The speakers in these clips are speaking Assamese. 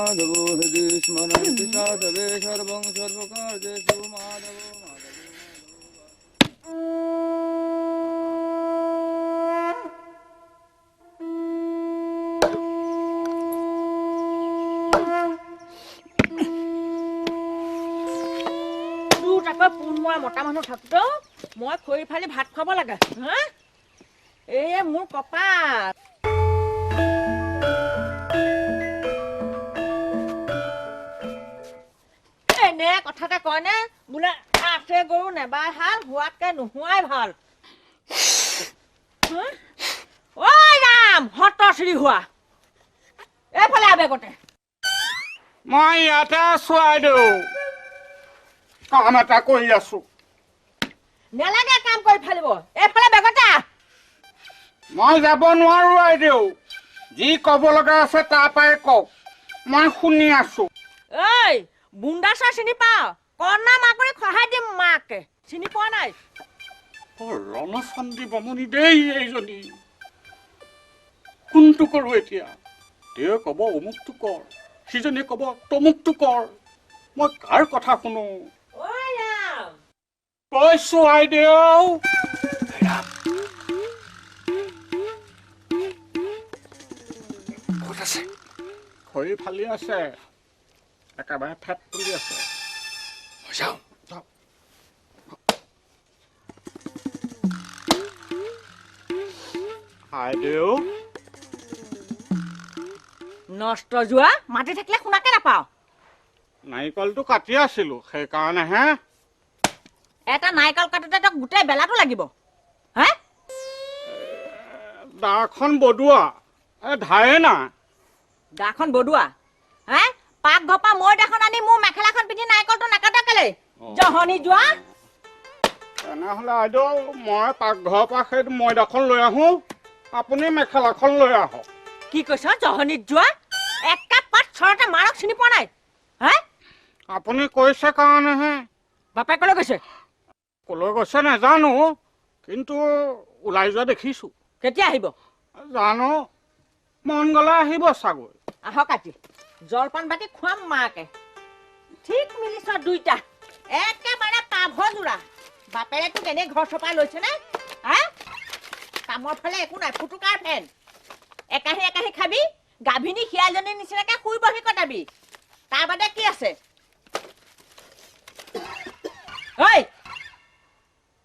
माधवो हृदि स्मरन्ति साधवे सर्वं सर्वकार्येषु माधवो মতা মানুহ থাকতো মই খৰি ফালি ভাত খাব লাগে হা এই মোৰ কপাল এনে কথাটা কয় নে বোলে আছে গৰু নেবাই হাল হোৱাতকে নোহোৱাই ভাল ঐ ৰাম হত শ্ৰী হোৱা এইফালে আবেগতে মই ইয়াতে আছো আইদেউ কাম এটা কৰি আছো নেলাগে কাম কৰি ফালিব এইফালে বেগতে মই যাব নোৱাৰো আইদেউ যি কব লগা আছে তাৰ পৰাই কওক মই শুনি আছো ঐ বুন্দাছা চিনি পাও কন্না মাকৰি খহাই দিম মাকে চিনি পোৱা নাই ৰণচন্দী বমনি দেই এইজনী কোনটো কৰো এতিয়া তেওঁ কব অমুকটো কৰ সিজনীয়ে কব তমুকটো কৰ মই কাৰ কথা শুনো কৈছো আইদেউ ক'ত আছে খৰি ফালি আছে একেবাৰে ফেট তুলি আছে আইদেউ নষ্ট যোৱা মাটি থাকিলে শুনাকে নাপাও নাৰিকলটো কাটি আছিলো সেইকাৰণেহে এটা নাৰিকল কাটোতে তো গোটেই বেলাটো লাগিব হে দাখন বদুৱা ধাৰে না দাখন বদুৱা হে পাক ঘপা মই দাখন আনি মোৰ মেখেলাখন পিন্ধি নাৰিকলটো নাকাটা কেলে জহনি যোৱা তেনেহ'লে আইদেউ মই পাকঘৰৰ পৰা সেই ময়দাখন লৈ আহো আপুনি মেখেলাখন লৈ আহক কি কৈছ জহনিত যোৱা এক কাপ পাত চৰতে মাৰক চিনি পোৱা নাই হে আপুনি কৈছে কাৰণেহে বাপে কলৈ গৈছে কলৈ গৈছে নাজানো কিন্তু ওলাই যোৱা দেখিছো কেতিয়া আহিব জানো মন গলে আহিব চাগৈ আহক আজি জলপান বাটি খুৱাম মাকে ঠিক মিলিছ দুইটা একেবাৰে পাভ জোৰা বাপেৰেতো কেনে ঘৰ চপাই লৈছে নে হা কামৰ ফালে একো নাই ফুটুকাৰ ফেন একাহি একাহি খাবি গাভিনী শিয়ালজনীৰ নিচিনাকে শুই বহি কটাবি তাৰ বাদে কি আছে ঐ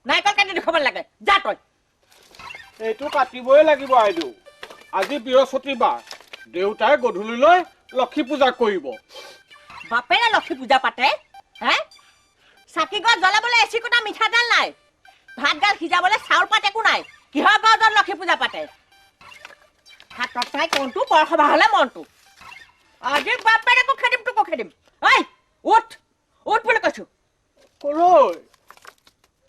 নাৰিকল কাটি দেখুৱাব লাগে যা তই এইটো কাটিবই লাগিব আইদেউ আজি বৃহস্পতিবাৰ দেউতাই গধূলিলৈ লক্ষী পূজা কৰিব বাপেৰে লক্ষী পূজা পাতে হে চাকি গছ জ্বলাবলৈ এচি কোটা মিঠাতেল নাই ভাত গাল সিজাবলৈ চাউল পাত একো নাই কিহৰ গছত লক্ষী পূজা পাতে হাতত চাই কোনটো বৰসভা হলে মনটো আজি বাপেৰেকো খেদিম তোকো খেদিম ঐ উঠ উঠ বুলি কৈছো কলৈ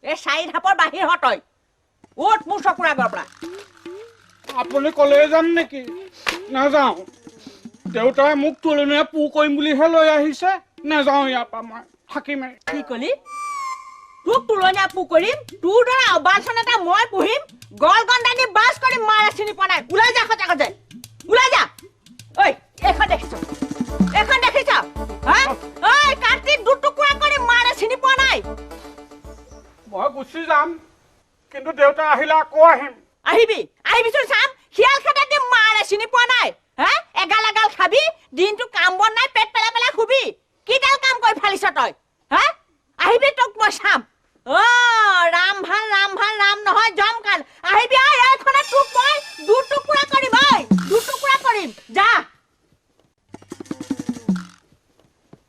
এই চাৰি ধাপৰ বাহিৰ হতই উঠ মোৰ চকুৰ আগৰ পৰা আপুনি কলৈ যাম নেকি নাযাওঁ দেউতাই মোক তুলনীয়া পু কৰিম বুলিহে লৈ আহিছে নাযাওঁ ইয়াৰ পৰা মই থাকিমেই কি কলি তোক তুলনীয়া পু কৰিম তোৰ দৰে অবালচন এটা মই পুহিম গল গন্দানি বাস কৰিম মাৰে চিনি পোৱা নাই ওলাই যা সঁচাকৈ ওলাই যা ঐ এখন দেখিছ হা ঐ কাটি দুটুকুৰা কৰি মাৰে চিনি পোৱা নাই মই গুচি যাম কিন্তু দেউতা আহিলে আকৌ আহিম আহিবিচোন চাম শিয়াল খেদা দিম মাৰে চিনি পোৱা নাই হা এগাল এগাল খাবি দিনটো কাম বন নাই পেট পেলাই পেলাই খুবি কিডাল কাম কৰি ফালিছ তই হা আহিবি তোক মই চাম ৰাম ভাল ৰাম নহয় জমকাল আহিবি এইখনে তোক মই দুটুকুৰা কৰিম যা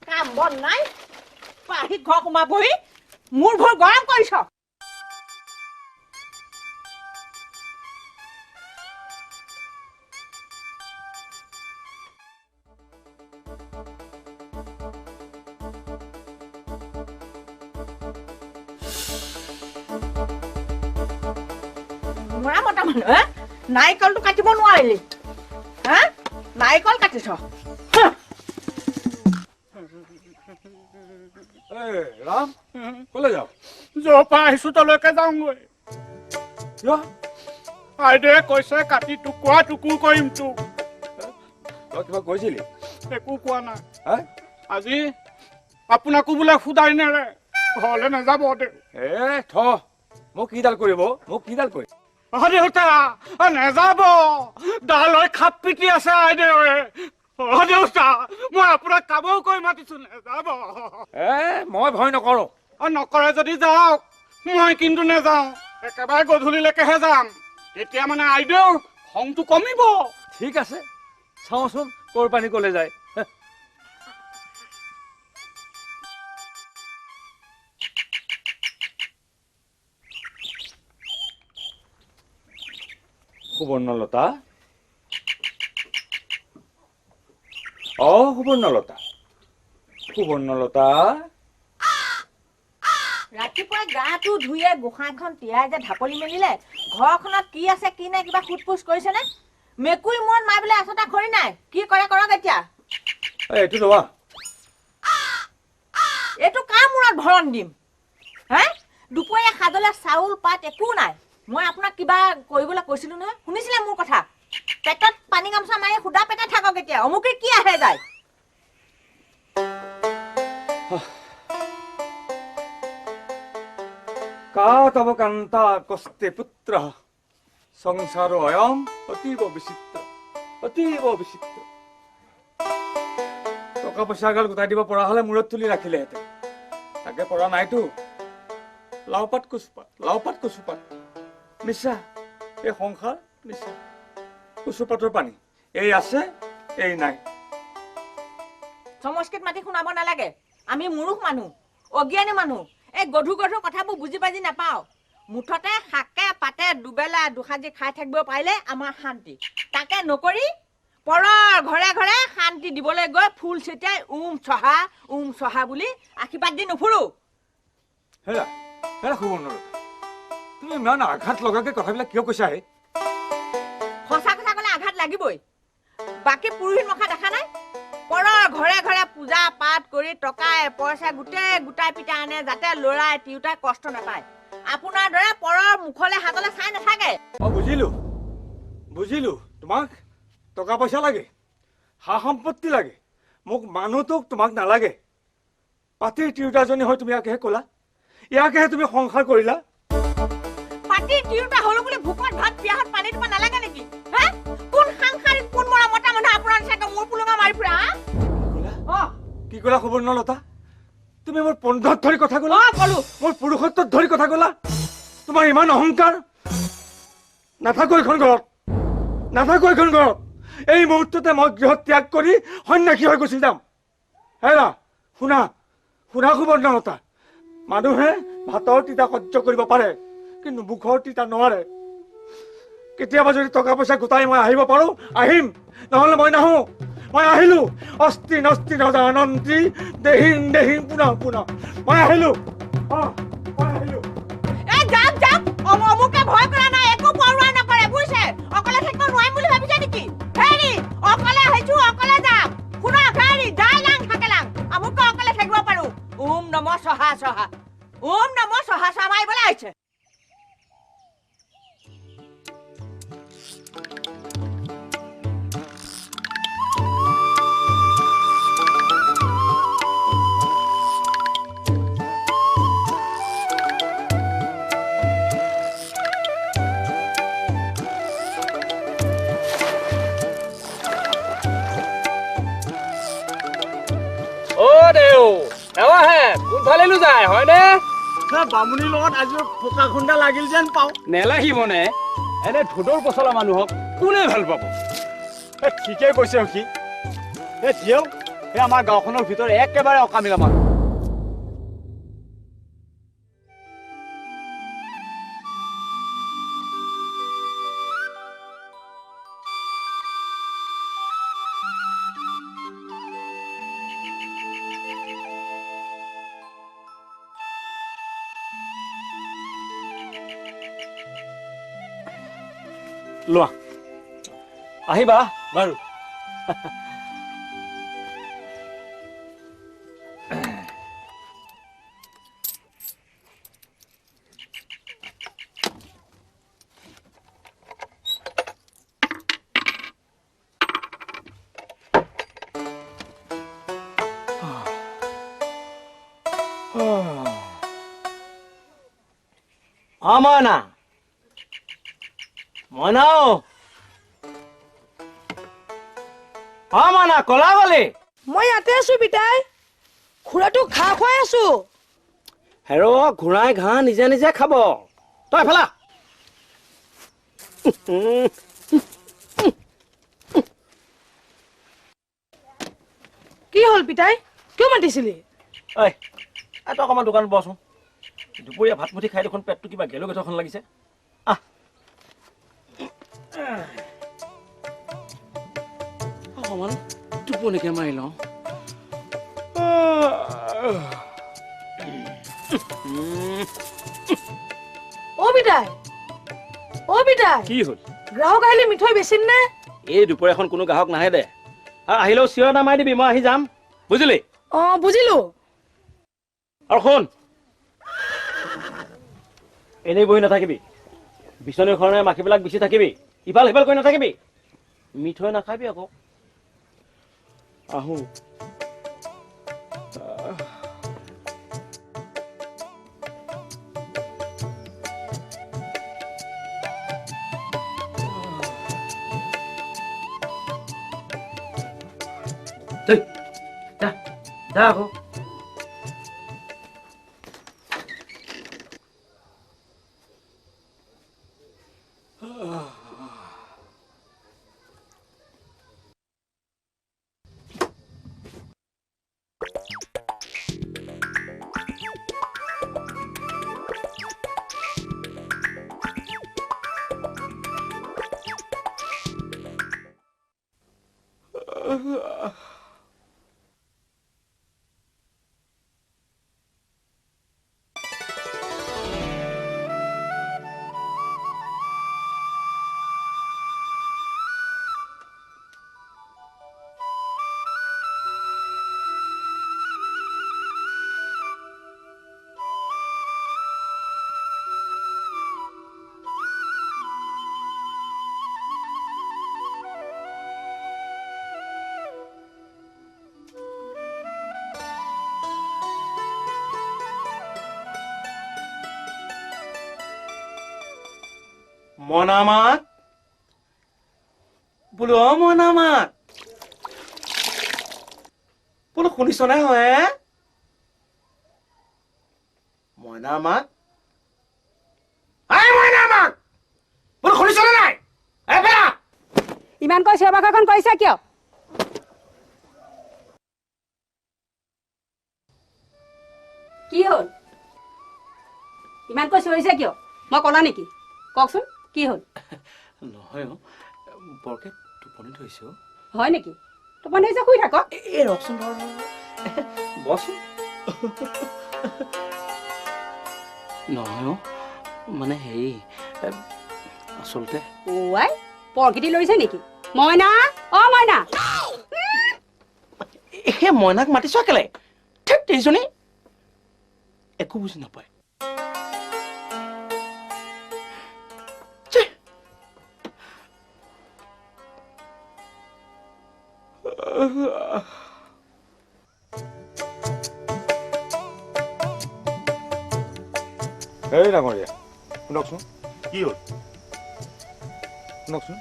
কাম বন নাই পাহি ঘৰ সোমাবহি মোৰ ভৰ গৰম কৰিছ মৰা মতা মানুহ নাৰিকলটো কাটিব নোৱাৰিলি হা নাৰিকল কাটিছ ৰাম কলৈ যাও য'ৰ পৰা আহিছো তলৈকে যাওঁগৈ আইদেউয়ে কৈছে কাটি টুকুৰা টুকুৰ কৰিম তোক তই কিবা কৈছিলি একো কোৱা নাই হা আজি আপোনাকো বোলে সুদাই নেৰে ঘৰলৈ নাযাব দেউ থ মোক কিডাল কৰিব দেউতা নেযাব ডালৈ খাপ পিটি আছে আইদেউৱে দেউতা মই আপোনাক কামও কৰি মাতিছো নেযাব মই ভয় নকৰো নকৰে যদি যাওক মই কিন্তু নেযাওঁ একেবাৰে গধূলিলৈকেহে যাম তেতিয়া মানে আইদেউ খংটো কমিব ঠিক আছে চাওঁচোন তোৰ পানী কলে যায় সুবৰ্ণলতা সুবৰ্ণলতা ৰাতিপুৱা গাটো ধুয়ে গোসাঁইখন তিয়াই যে ঢাপলি মেলিলে ঘৰখনত কি আছে কি নাই কিবা ফুটফুচ কৰিছেনে মেকুৰী মন মাই বোলে আছতা খৰি নাই কি কৰে কৰক এতিয়া এইটো লোৱা এইটো কাৰ মূৰত ভৰণ দিম হে দুপৰীয়া খাজলে চাউল পাত একো নাই মই আপোনাক কিবা কৰিবলৈ কৈছিলো নহয় শুনিছিলে মোৰ কথা পেটত পানী গামছা মাৰি খুদা পেটে থাকক এতিয়া অমুকে কি আহে যায় কা তব কান্তা কস্তে পুত্ৰ সংসাৰ অয়ম অতীব বিচিত্ৰ টকা পইচা গাল গোটাই দিব পৰা হলে মূৰত তুলি ৰাখিলেহেঁতেন তাকে পৰা নাইতো লাওপাত কচুপাত মিছা এই সংসাৰ মিছা কচুপাতৰ পানী এই আছে এই নাই সমস্কিত মাতি শুনাব নালাগে আমি মূৰ্খ মানুহ অজ্ঞানী মানুহ এই গধু কথাবোৰ বুজি পাজি নাপাওঁ মুঠতে শাকে পাতে দুবেলা দুসাজি খাই থাকিব পাৰিলে আমাৰ শান্তি তাকে নকৰি পৰৰ ঘৰে ঘৰে শান্তি দিবলৈ গৈ ফুল ছিটিয়াই উম চহা বুলি আশীৰ্বাদ দি নুফুৰো হেৰা সুবৰ্ণলতা তুমি ইমান আঘাত লগাকে কথাবিলাক কিয় কৈছা হে সঁচা কথা ক'লে আঘাত লাগিবই বাকী পুৰোহিত মখা দেখা নাই পৰৰ ঘৰে ঘৰে পূজা পাঠ কৰি টকাই পইচা গোটাই পিটা আনে যাতে লৰাই তিউতাই কষ্ট নাপায় আপোনাৰ দৰে পৰৰ মুখলে হাতলে চাই নাথাকে বুজিলো তোমাক টকা পইচা লাগে সা সম্পত্তি লাগে মোক মানুহটোক তোমাক নালাগে পাতিৰ তিউতাজনী হৈ তুমি ইয়াকেহে ক'লা ইয়াকেহে তুমি সংসাৰ কৰিলা পাতিৰ তিউতা হলো বুলি ভোকত ভাত পিয়াহত পানী দিব নালাগে নেকি হে কোন সাংসাৰিক কোন মৰা মতা মানুহ আপোনাৰ চাগে মোৰ পুলঙা মাৰি ফুৰা কি ক'লা সুবৰ্ণলতা তুমি মোৰ পন্ধত ধৰি কথা ক'লা ক'লো মোৰ পুৰুষত্বত ধৰি কথা ক'লা তোমাৰ ইমান অহংকাৰ নাথাকো এইখন ঘৰত এই মুহূৰ্ততে মই গৃহ ত্যাগ কৰি সন্যাসী হৈ গুচি যাম হেৰা শুনা সুবৰ্ণলতা মানুহে ভাতৰ তিতা সহ্য কৰিব পাৰে কিন্তু মুখৰ তিতা নোৱাৰে কেতিয়াবা যদি টকা পইচা গোটাই মই আহিব পাৰো আহিম নহ'লে মই নাহো মই আহিলো অস্তি নস্তি নজানন্তি দেহিং পুনঃ মই আহিলো যাম অমুকে ভয় কৰা নাই একো পৰোৱা নকৰে বুজিছে অকলে থাকিব নোৱাৰিম বুলি ভাবিছে নেকি হেৰি অকলে আহিছো অকলে যাম শুনা হেৰি যাই লাং থাকে লাং আমুকে অকলে থাকিব পাৰো ওম নম সহা মাৰিবলৈ আহিছে কোনফালেনো যায় হয়নে বামুণীৰ লগত আজি ফোকা খুন্দা লাগিল যেন পাওঁ নেলাগিবনে এনে ধোদৰ পচলা মানুহক কোনে ভাল পাব ঠিকেই কৈছে সি দিয়ক সেই আমাৰ গাঁওখনৰ ভিতৰত একেবাৰে অকামিলা মানুহ লোৱা আহিবা বাৰু মইনা মইনাও মইনা কলা গলি মই ইয়াতে আছো পিতাই খুৰাটো ঘাঁহ খুৱাই আছো হেৰ ঘোঁৰাই ঘাঁহ নিজে নিজে খাব তই ফেলা কি হ'ল পিতাই কিয় মাতিছিলি ঐ তই অকণমান দোকানত বচোন দুপৰীয়া ভাত মুঠি খাই দেখোন পেটটো কিবা গেলো গেথখন লাগিছে আহ অকণমান টোপনিকে মাৰি লওঁ অ পিতাই কি হ'ল গ্ৰাহক আহিলে মিঠৈ বেচিম নে এই দুপৰীয়াখন কোনো গ্ৰাহক নাহে দে আৰু আহিলেও চিঞৰ নামাই দিবি মই আহি যাম বুজিলি অ বুজিলো আৰু শুন এনেই বহি নাথাকিবি বিচনীৰ খৰণে মাখিবিলাক বিচি থাকিবি ইফাল সিফাল কৰি নাথাকিবি মিঠৈ নাখাবি আকৌ আহো যা আকৌ মনামাত বোলো মনামাত বোলো শুনিছনে হয় মনামাত মনামাত বোলো শুনিছনে নাই ইমানকৈ চিঞৰ-বাখৰখন কৰিছা কিয় কি হ'ল ইমানকৈ চিঞৰিছে কিয় মই ক'লা নেকি কওকচোন কি হ'ল নহয় বৰকে টোপনি ধৰিছো হয় নেকি টোপনি ধৰিছে শুই থাকক এই ৰকচোন বচোন নহয় মানে হেৰি আচলতে ওৱাই পৰকিটি লৰিছে নেকি মইনা অ মইনা সেই মইনাক মাতিছ কেলে ঠিক তেজনী একো বুজি নাপায় এই ডাঙৰীয়া শুনকচোন কি হ'ল শুনকচোন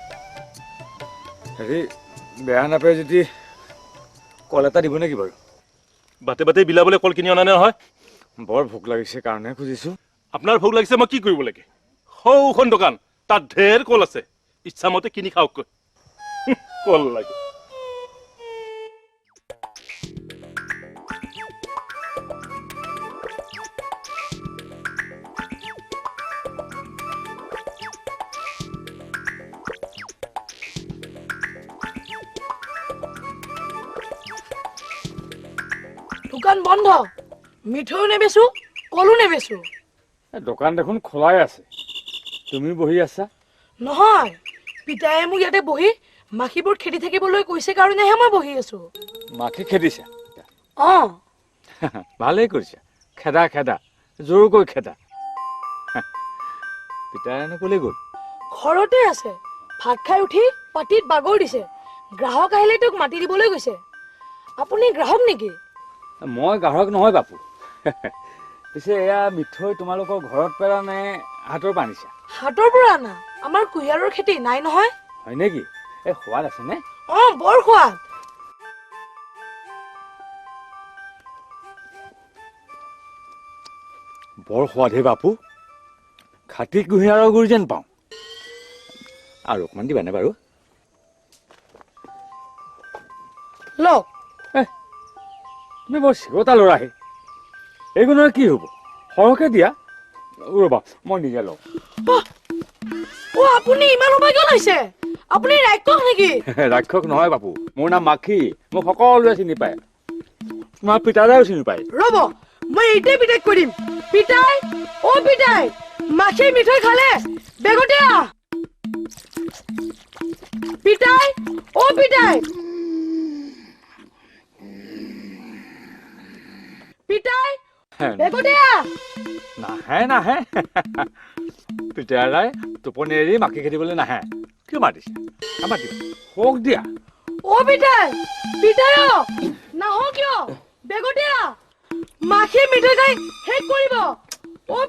হেৰি বেয়া নাপায় যদি কল এটা দিব নেকি বাৰু বাটে বাটে বিলাবলৈ কল কিনি অনা নহয় বৰ ভোক লাগিছে কাৰণে খুজিছো আপোনাৰ ভোক লাগিছে মই কি কৰিব লাগে সৌখন দোকান তাত ঢেৰ কল আছে ইচ্ছামতে কিনি খাওককৈ কল লাগে দোকান বন্ধ মিঠৈও নেবেচো কলো নেবেচো দোকান দেখোন খোলাই আছে তুমি বহি আছা নহয় পিতায়ে মোক ইয়াতে বহি মাখিবোৰ খেদি থাকিবলৈ কৈছে কাৰণেহে মই বহি আছো মাখি খেদিছা অ ভালেই কৰিছা খেদা খেদা জোৰকৈ খেদা পিতায়েনো ক'লৈ গ'ল ঘৰতে আছে ভাত খাই উঠি পাটিত বাগৰ দিছে গ্ৰাহক আহিলে তোক মাতি দিবলৈ গৈছে আপুনি গ্ৰাহক নেকি মই গ্ৰাহক নহয় বাপু পিছে এয়া মিঠৈ তোমালোকৰ ঘৰত পেলা নে হাতৰ পৰা আনিছা? হাতৰ পৰা আনা। আমাৰ কুঁহিয়াৰৰ খেতি নাই নহয়। হয় নেকি? এই সোৱাদ আছে নে? বৰ সোৱাদ। বৰ সোৱাদ হে বাপু। খাটি কুঁহিয়াৰৰ গুৰি যেন পাওঁ। আৰু অকণমান দিবানে বাৰু? লওক। তুমি বৰ চিৰতা ল'ৰাহে। এইগুণৰ কি হ'ব? সৰহকৈ দিয়া। ৰ'বা মই নিজে লওঁ। আপুনি ইমান সময় কিয় লৈছে? আপুনি ৰাক্ষস নেকি? ৰাক্ষস নহয় বাপু, মোৰ নাম মাখি। মোক সকলোৱে চিনি পায়। তোমাৰ পিতাদাও চিনি পায়। ৰ'ব, মই এইটোৱে পিতাইক কৈ দিম। পিতাই, পিতাই, মাখিয়ে মিঠৈ খালে, বেগতে আহ। পিতাই, পিতাই, পিতাই, বেগতে আহ। নাহে পিতাৰাই টোপনি এৰি মাখি খেদিবলৈ নাহে। কিয় মাতিছে? মাতিবা হওক দিয়া। পিতাই, পিতাই নাহ কিয়? বেগতে আহ। মাখিয়ে মিঠৈ খাই শেষ কৰিব।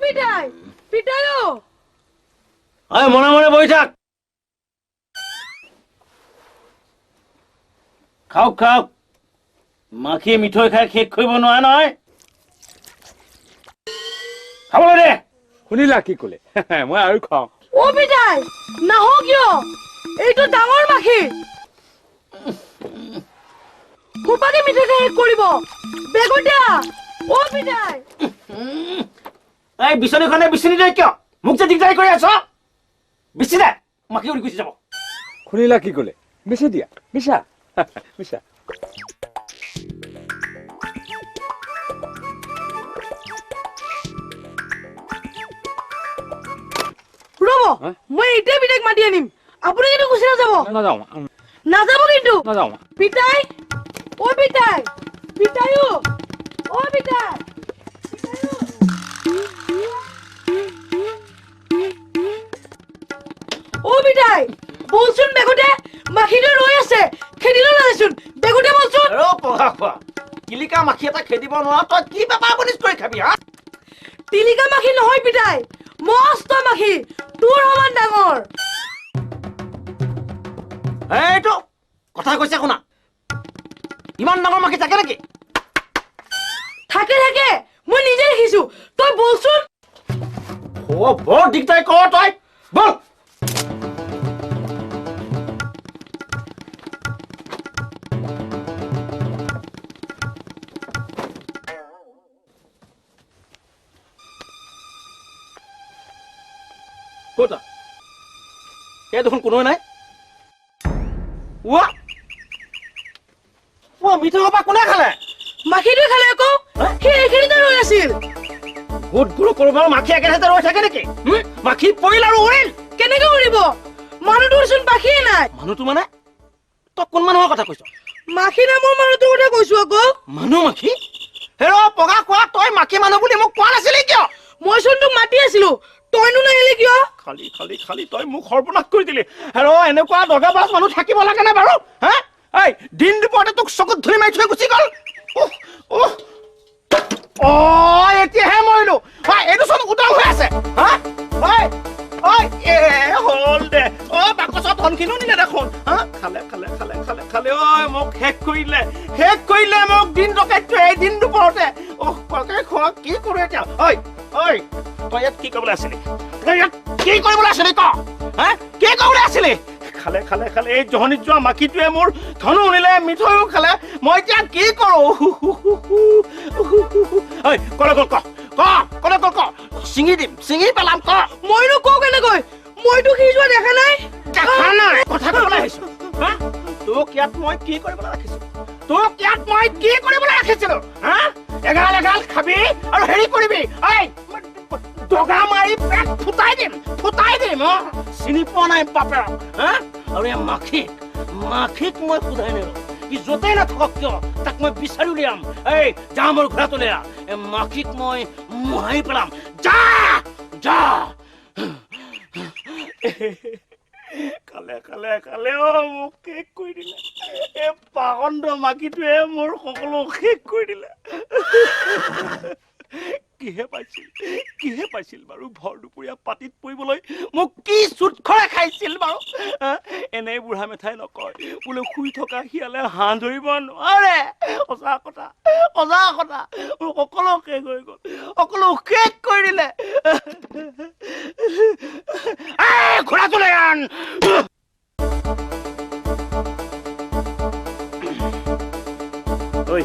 পিতাই, পিতাই মনে মনে বহি থাক। খাওক মাখিয়ে মিঠৈ খাই শেষ কৰিব নোৱাৰে নহয়। খাবলৈ দে। শুনিলা কি ক'লে? মই আৰু খাওঁ। পিতাই নাহ কিয়? এইটো ডাঙৰ মাখি। সোপাকে মিঠৈ খাই শেষ কৰিব। বেগতে আহ। পিতাই, এই বিচনীখনে বিচনী দে কিয়? মোক যে দিগদাৰি কৰি আছ। বিচি দে, মাখি উৰি গুচি যাব। শুনিলা কি ক'লে? বেছি দিয়া। মিছা মিছা। ৰ'ব, মই এইটোৱে পিতাইক মাতি আনিম। আপুনি কিন্তু গুচি নাযাব। নাযাওঁ নাযাব কিন্তু। নাযাওঁ। পিতাই, পিতাই, পিতাইও, পিতাই, পিতাই, বলচোন বেগতে। মাখিটো ৰৈ আছে, খেদিলৈ নাযায়চোন। বেগতে বলচোন। কিলিকা মাখি এটা খেদিব নোৱাৰ তই কি বেপাৰ বনিজ কৰি খাবি? তিলিকা মাখি নহয় পিতাই, মস্ত মাখি, তোৰ সমান ডাঙৰ। এইটো কথা কৈছে শুনা। ইমান ডাঙৰ মাখি থাকে নেকি? থাকে, মই নিজে দেখিছো। তই বলচোন। বৰ দিগদাৰি কৰ তই। বল। ক'তা? এই দেখোন কোনোৱে নাই। মিঠৈ সোপা কোনে খালে? মাখিটোৱে খালে আকৌ। সি এইখিনিতে ৰৈ আছিল। ভূত গুৰু কৰবাৰ মাখি একেঠাইতে ৰৈ থাকে নেকি? মাখি পৰিল আৰু উৰিল। কেনেকে উৰিব? মানুহটোৰচোন পাখিয়ে নাই। মানুহটো মানে? তই কোন মানুহৰ কথা কৈছ? মাখি নামৰ মানুহটোৰ কথা কৈছো আকৌ। মানুহ মাখি? পগা কোৱা, তই মাখি মানুহ বুলি মোক কোৱা নাছিলি কিয়? মইচোন তোক মাতি আছিলো, তইনো নাহিলি কিয়? খালি তই মোক সৰ্বনাশ কৰি দিলি। এনেকুৱা দগাবাজ মানুহ থাকিব লাগে নে বাৰু? দিন দুপৰতে তোক চকুত ধৰি মাৰি থৈ গুচি গ'ল। এতিয়াহে মৰিলো। এইটো চোন উদং হৈ আছে। হ'ল দে। বাকচত ধনখিনিও নিলে দেখোন। খালে মোক শেষ কৰিলে মোক দিন ডকাইতটো এই দিন দুপৰতে। কি কৰো এতিয়া? তই ইয়াত কি কৰিবলৈ আছিলি? কি কৰিবলৈ আছিলি ক? কি কৰিবলৈ আছিলি? খালে এই জহনিত যোৱা মাখিটোৱে মোৰ ধনো নিলে, মিঠৈও খালে। মই এতিয়া কি কৰো? কলে গ'ল ক? চিঙি পেলাম ক? মইনো কওঁ কেনেকৈ? মইতো সি যোৱা দেখা নাই। কথা কবলৈ আহিছো। তোক ইয়াত মই কি কৰিবলৈ ৰাখিছিলো? এগাল খাবি আৰু হেৰি কৰিবি। দগা মাৰি পেট ফুটাই দিম। চিনি পোৱা নাই বাপেৰক? আৰু এই মাখিক মই সোধাই নিলো। ই য'তেই নাথাকক কিয় তাক মই বিচাৰি উলিয়াম। যা মোৰ ঘোঁৰা তোলে। মাখিক মই মোহাৰি পেলাম। যা। খালে মোক শেষ কৰি দিলে। এই পাগণ্ড মাখিটোৱে মোৰ সকলো শেষ কৰি দিলে। কিহে পাইছিল বাৰু ভৰ দুপৰীয়া পাতিত পৰিবলৈ মোক কি চুটখৰে খাইছিল বাৰু এনে বুঢ়া মেঠাই নকয় বোলে শুই থকা শিয়ালে হাঁহ ধৰিব নোৱাৰে সঁচা কথা মোক সকলো শেষ হৈ গ'ল সকলো শেষ কৰি দিলে ঘোঁৰাটোলৈ আন ঐ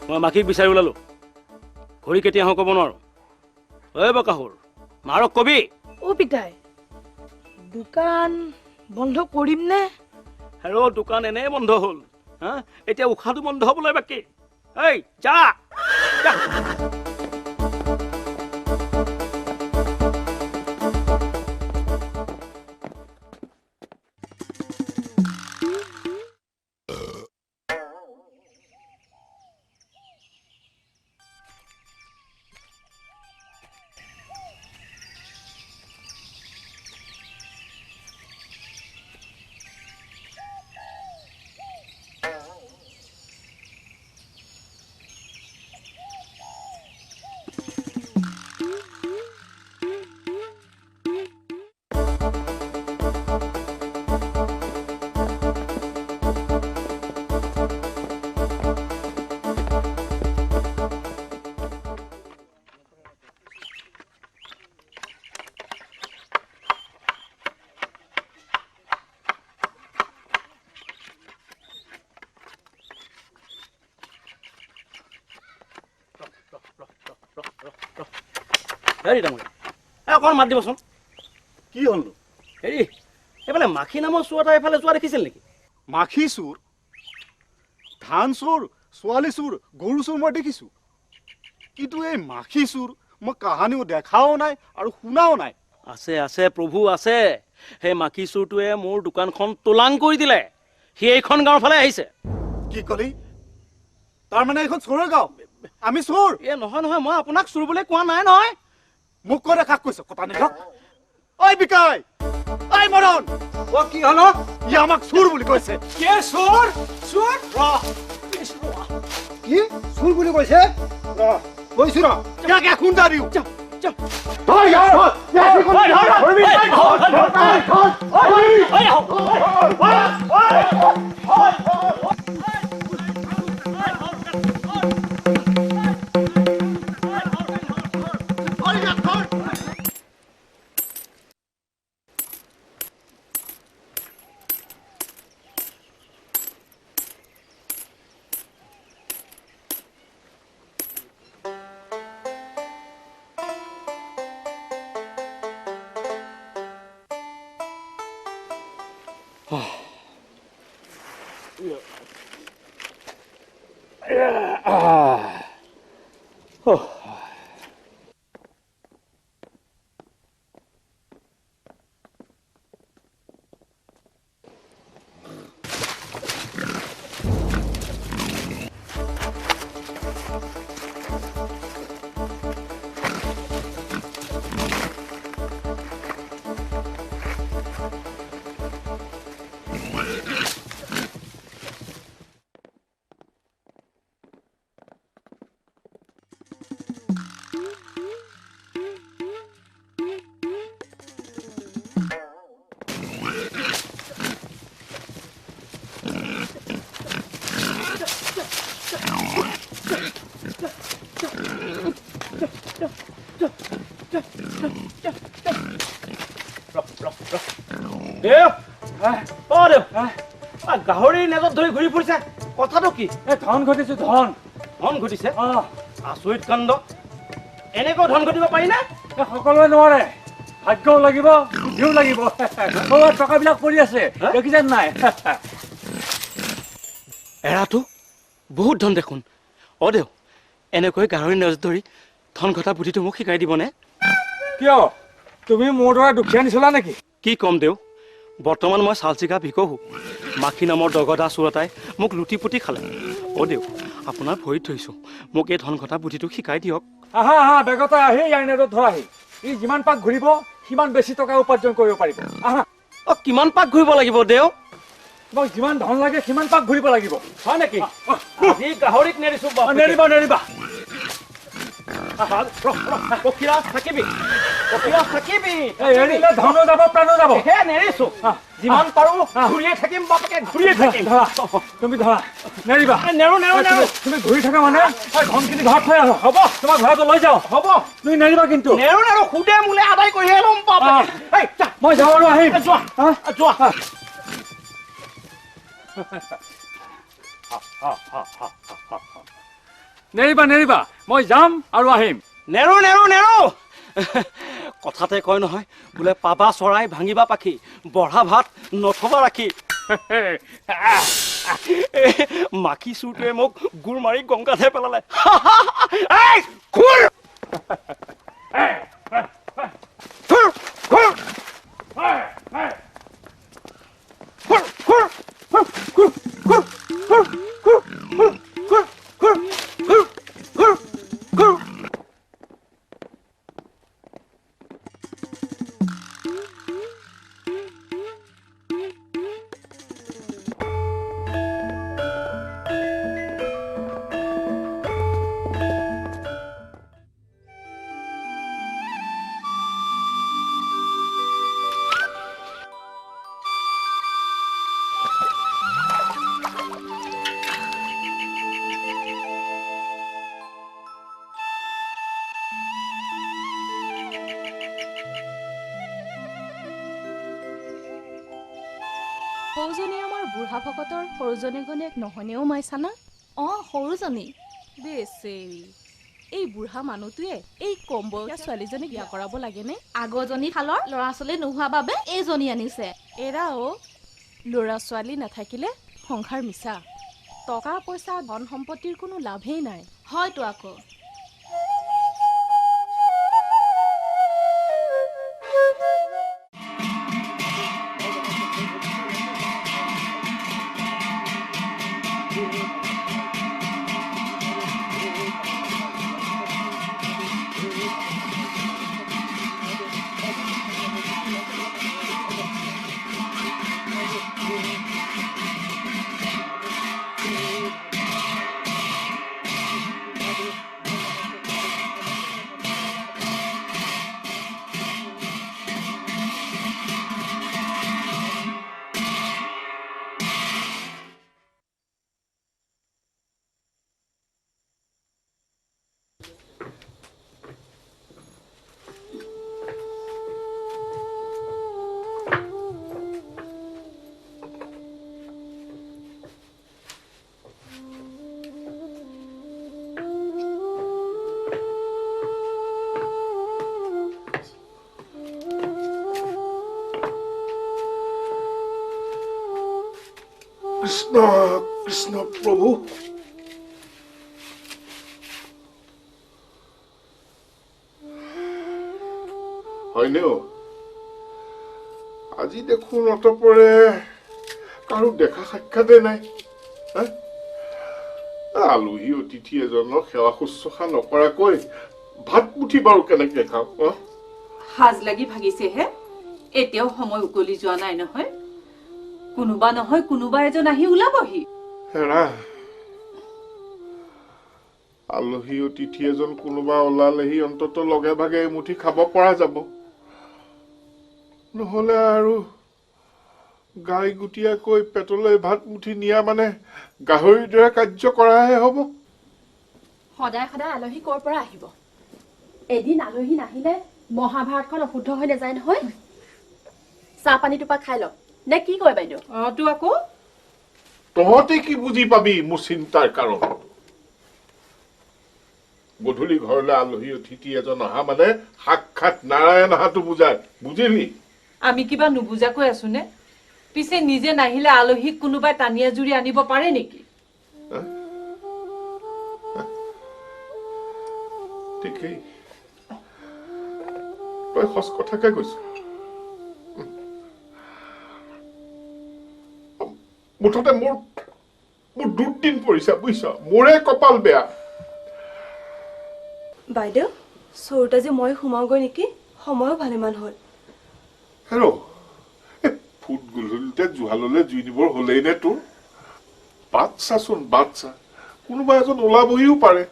মই মাখিক বিচাৰি ওলালো ঘড়ী কেতিয়া আহোঁ ক'ব নোৱাৰো ঐ বকাসুৰ মাৰক কবি অ পিতাই দোকান বন্ধ কৰিম নে হেৰ দোকান এনেই বন্ধ হ'ল হা এতিয়া উশাহটো বন্ধ হ'বলৈ বাকী এই যা হেৰি ডাঙৰীয়া অকণ মাত দিবচোন কি হ'ল হেৰি এইফালে মাখি নামৰ চোৰ এটা এইফালে যোৱা দেখিছিল নেকি মাখি চোৰ ধান চোৰ ছোৱালী চোৰ গৰু চোৰ মই দেখিছোঁ কিন্তু এই মাখি চোৰ মই কাহানিও দেখাও নাই আৰু শুনাও নাই আছে প্ৰভু আছে সেই মাখি চোৰটোৱে মোৰ দোকানখন তোলাং কৰি দিলে সি এইখন গাঁৱৰ ফালে আহিছে কি কলি তাৰমানে এইখন চোৰৰ গাঁও আমি চোৰ নহয় মই আপোনাক চোৰ বুলি কোৱা নাই নহয় মোক কৈ দেখাক কৈছ কথা নেখাক ঐ বিকাই ঐ মৰণ কি হ'ল ই আমাক চোৰ বুলি কৈছে কি চোৰ কি চোৰ বুলি কৈছে কৈছো ৰ ইয়াকে খুন্দা দিও গাহৰি নেজত ধৰি ঘূৰি ফুৰিছে কথাটো কি ধন ঘটিছো ধন ঘটিছে আচৰিত কাণ্ড এনেকৈ ধন ঘটিব পাৰি নে সকলোৱে নোৱাৰে ভাগ্যও লাগিব বুদ্ধিও লাগিব টকাবিলাক পৰি আছে দেখিছেন নাই এৰাটো বহুত ধন দেখোন দেউ এনেকৈ গাহৰি নেজত ধৰি ধন ঘটা বুদ্ধিটো মোক শিকাই দিবনে কিয় তুমি মোৰ দৰে দুখীয়া নিচলা নেকি কি কম দেউ বৰ্তমান মই চালচিকা ভিকহো মাখি নামৰ দগদা চোৰ এটাই মোক লুটি পুটি খালে দেউ আপোনাৰ ভৰিত থৈছো মোক এই ধন ঘটা বুদ্ধিটো শিকাই দিয়ক আহা বেগতে আহি ইয়াৰ নেজত ধৰাহি ই যিমান পাক ঘূৰিব সিমান বেছি টকা উপাৰ্জন কৰিব পাৰিব আহা কিমান পাক ঘূৰিব লাগিব দেউ তোমাক যিমান ধন লাগে সিমান পাক ঘূৰিব লাগিব হয় নেকি আজি গাহৰিক নেৰিছো নেৰিবা পক্ষীৰাজ থাকিবি পক্ষীৰাজ থাকিবি এৰিলে ধনো যাব প্ৰাণো যাব হে নেৰিছো যিমান পাৰো ঘূৰিয়ে থাকিম বাপেকে ঘূৰিয়ে থাকিম তুমি ধৰা নেৰিবা নেৰো নেৰো নেৰো তুমি ঘূৰি থাকা মানে ধনখিনি ঘৰত থৈ আহ হ'ব তোমাৰ ঘৰতো লৈ যাওঁ হ'ব তুমি নেৰিবা কিন্তু নেৰো নেৰো সুদে মোলে আদায় কৰিহে ল'ম বাপেকে মই যাওঁ আৰু আহিম যোৱা যোৱা নেৰিবা নেৰিবা মই যাম আৰু আহিম নেৰো নেৰো নেৰো কথাতে কয় নহয় বোলে পাবা চৰাই ভাঙিবা পাখি বঢ়া ভাত নথবা ৰাখি মাখি চুৰটোৱে মোক গোৰ মাৰি গংগাতহে পেলালে সৰুজনী আমাৰ বুঢ়া ভকতৰ সৰুজনী ঘনীয়েক নহনেও মাইছানা সৰুজনী বেচেৰি এই বুঢ়া মানুহটোৱে এই কম বয়সীয়া ছোৱালীজনীক বিয়া কৰাব লাগেনে আগৰজনী খালৰ ল'ৰা ছোৱালী নোহোৱা বাবে এইজনী আনিছে এৰা ল'ৰা ছোৱালী নাথাকিলে সংসাৰ মিছা টকা পইচা ধন সম্পত্তিৰ কোনো লাভেই নাই হয়তো আকৌ কৃষ্ণ কৃষ্ণ প্ৰভু হয়নে আজি দেখোন অতপৰে কাৰো দেখা সাক্ষাতে নাই আলহী অতিথি এজনক সেৱা শুশ্ৰূষা নকৰাকৈ ভাত মুঠি বাৰু কেনেকে খাওঁ সাজ লাগি ভাগিছেহে এতিয়াও সময় উকলি যোৱা নাই নহয় কোনোবা নহয় কোনোবা এজন আহি ওলাবহি হেৰা আলহী অতিথি এজন কোনোবা ওলালেহি অন্তত লগে ভাগে এমুঠি খাব পৰা যাব নহলে আৰু গাই গুটিয়াকৈ পেটলৈ ভাত মুঠি নিয়া মানে গাহৰিৰ দৰে কাৰ্য কৰাহে হ'ব সদায় সদায় আলহী ক'ৰ পৰা আহিব এদিন আলহী নাহিলে মহাভাৰতখন অশুদ্ধ হৈ নাযায় নহয় চাহ পানী টোপা খাই লওক নে কি কয় বাইদেউ তো আকৌ তহঁতে কি বুজি পাবি মোৰ চিন্তাৰ কাৰণ গধূলি ঘৰলৈ আলহী অতিথি এজন অহা মানে সাক্ষাৎ নাৰায়ণ অহাটো বুজায় বুজিলি আমি কিবা নুবুজাকৈ আছো নে পিছে নিজে নাহিলে আলহীক কোনোবাই টানিয়া জুৰি আনিব পাৰে নেকি ঠিকেই তই সঁচ কথাকে কৈছ মুঠতে মোৰ দুদিন পৰিছে বুজিছ মোৰে কপাল বেয়া বাইদেউ চৰুটা যে মই সোমাওগৈ নেকি সময়ো ভালেমান হ'ল হেৰৌ ফুট গধূলিতে জুহাললৈ জুই দিবৰ হলেই নে তোৰ বাট চাচোন বাট চা কোনোবা এজন ওলাবহিও পাৰে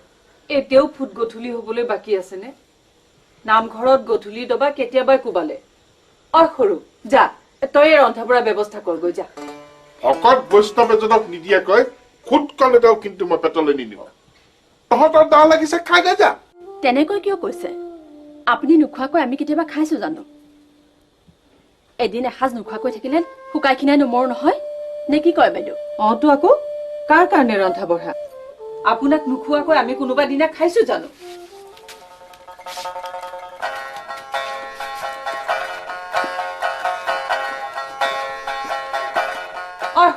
এতিয়াও ফুট গধূলি হবলৈ বাকী আছেনে নামঘৰত গধূলি দবা কেতিয়াবাই কোবালে সৰু যা তই ৰন্ধা বঢ়া ব্যৱস্থা কৰগৈ যা ভকত বৈষ্ণৱ এজনক নিদিয়াকৈ খুট কলে তেওঁ কিন্তু মই পেটলৈ নিনিব তহঁতৰ দা লাগিছে খাই দে যা তেনেকৈ কিয় কৈছে আপুনি নোখোৱাকৈ আমি কেতিয়াবা খাইছো জানো এদিন এসাঁজ নোখোৱাকৈ থাকিলে শুকাই খিনাই নমৰ নহয় নে কি কয় বাইদেউ তো আকৌ কাৰ কাৰণে ৰন্ধা বঢ়া আপোনাক নোখোৱাকৈ আমি কোনোবা দিনা খাইছো জানো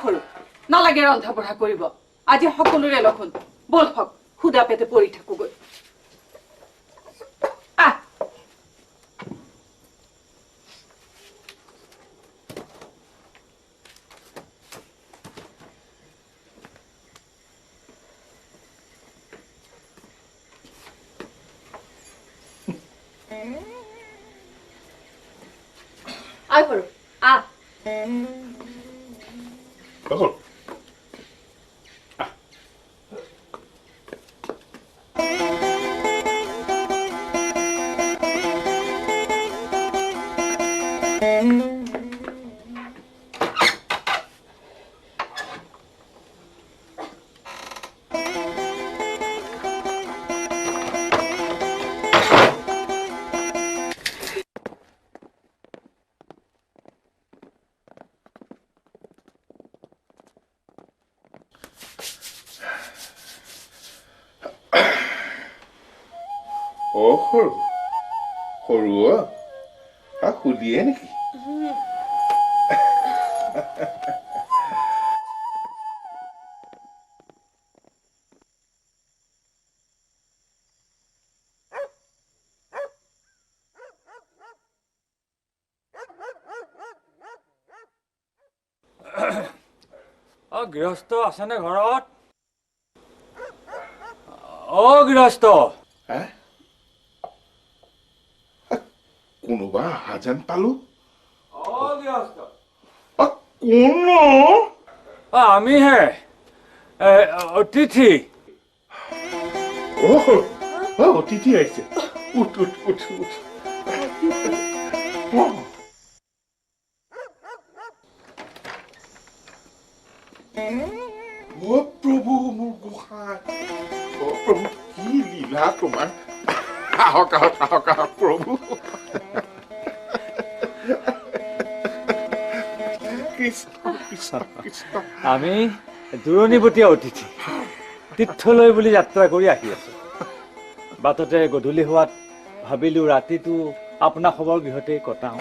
সৰু নালাগে ৰন্ধা বঢ়া কৰিব আজি সকলোৰে লক্ষণ বল হক সুদা পেটে পৰি থাকোগৈ সৰু সৰু সুধিয়ে নেকি গৃহস্থ আছেনে ঘৰত গৃহস্থ কোনোবা হাজেন পালো কোন আমিহে অতিথি অতিথি আহিছে উঠ উঠ উঠ উঠ প্ৰভু মোৰ গোসাঁই প্ৰভু কি লীলা তোমাৰ আহক আহক আহক আহক প্ৰভু আমি দূৰণিবতীয়া অতিথি তীৰ্থলৈ বুলি যাত্ৰা কৰি আহি আছো বাটতে গধূলি হোৱাত ভাবিলো ৰাতিটো আপোনাৰ খবৰ গৃহতে কটাও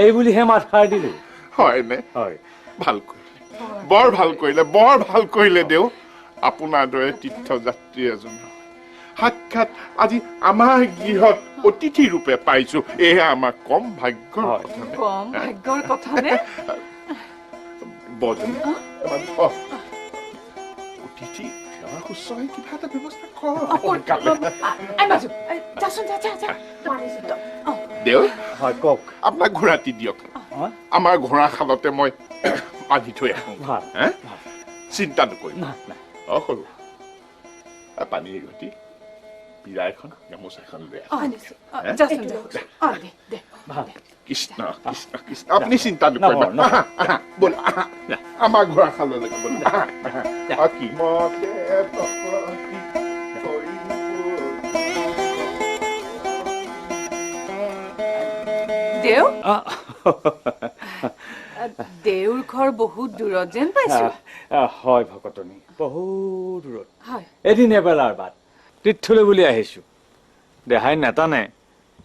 এই বুলিহে মাত সাৰ দিলো হয়নে হয় ভাল কৰিলে বৰ ভাল কৰিলে দেউ আপোনাৰ দৰে তীৰ্থযাত্ৰী এজন সাক্ষাৎ আজি আমাৰ গৃহত অতিথি ৰূপে পাইছো এয়া আমাৰ কম ভাগ্যৰ কথা নে অতিথি সেৱা শুশ্ৰূষাৰ কিবা এটা ব্যৱস্থা দেউ হয় কওক আপোনাক ঘোঁৰাটি দিয়ক আমাৰ ঘোঁৰা খালতে মই বান্ধি থৈ আহো চিন্তা নকৰিব সৰু পানী এঘটি পিৰা এখন গামোচা এখন লৈ কৃষ্ণ কৃষ্ণ কৃষ্ণ আপুনি চিন্তা নকৰিব ব'ল আমাৰ ঘোঁৰা খাললৈ ব'ল দেউ দেউৰ ঘৰ বহুত দূৰত যেন পাইছো হয় ভকতনী বহুত দূৰত এদিন এবেলাৰ বাট তীৰ্থলৈ বুলি আহিছো দেহাই নেটানে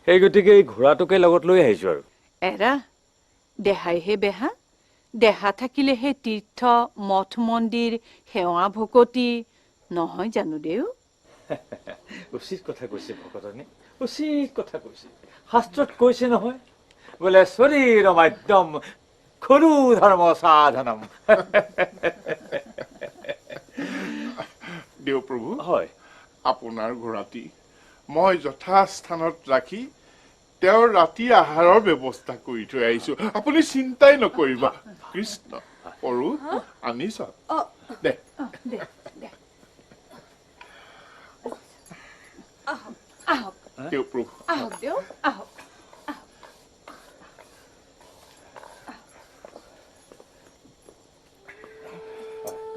সেই গতিকে এই ঘোঁৰাটোকে লগত লৈ আহিছো আৰু এৰা দেহাইহে বেহা দেহা থাকিলেহে তীৰ্থ মঠ মন্দিৰ সেৱা ভকতি নহয় জানো দেউ উচিত কথা কৈছে ভকতনী উচিত কথা কৈছে শাস্ত্ৰত কৈছে নহয় বোলে শৰীৰ মাধ্যম খৰু ধৰ্ম সাধনম দেউ প্ৰভু হয় আপোনাৰ ঘোঁৰাটি মই যথাস্থানত ৰাখি তেওঁৰ ৰাতি আহাৰৰ ব্যৱস্থা কৰি থৈ আহিছো আপুনি চিন্তাই নকৰিব কৃষ্ণ সৰু আনিছ দে দেও প্ৰভু আহক দেও আহক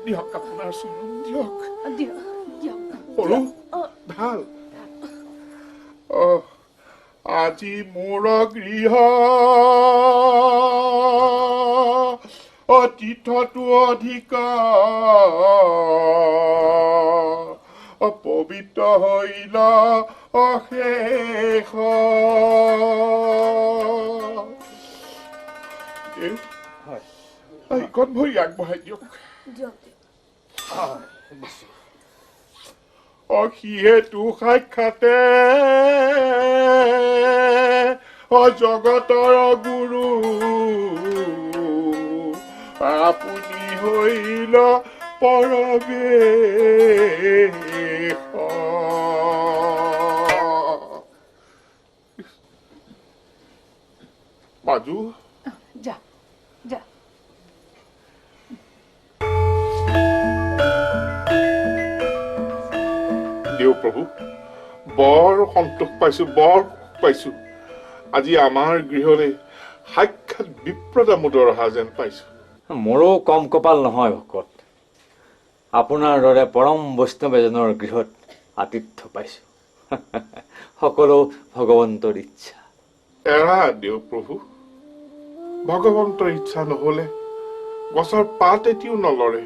দিয়ক আপোনাৰ চৰণ দিয়ক দিয়ক দিয়ক সৰু ভাল আজি মোৰ গৃহ তীৰ্থটো অধিক পবিত্ৰ হইল অশেষ এইখন ভৰি আগবঢ়াই দিয়ক সিহেতু সাক্ষাতে জগতৰ গুৰু আপুনি হইল পৰৱেশ মাজু যা যা দেও প্ৰভু বৰ সন্তোষ পাইছো বৰ সুখ পাইছো আজি আমাৰ গৃহলৈ সাক্ষাৎ বিপ্ৰদামোদৰ অহা যেন পাইছো মোৰো কম কপাল নহয় ভকত আপোনাৰ দৰে পৰম বৈষ্ণৱ এজনৰ গৃহত আতিথ্য পাইছো সকলো ভগৱন্তৰ ইচ্ছা এৰা দেও প্ৰভু ভগৱন্তৰ ইচ্ছা নহলে গছৰ পাত এটিও নলৰে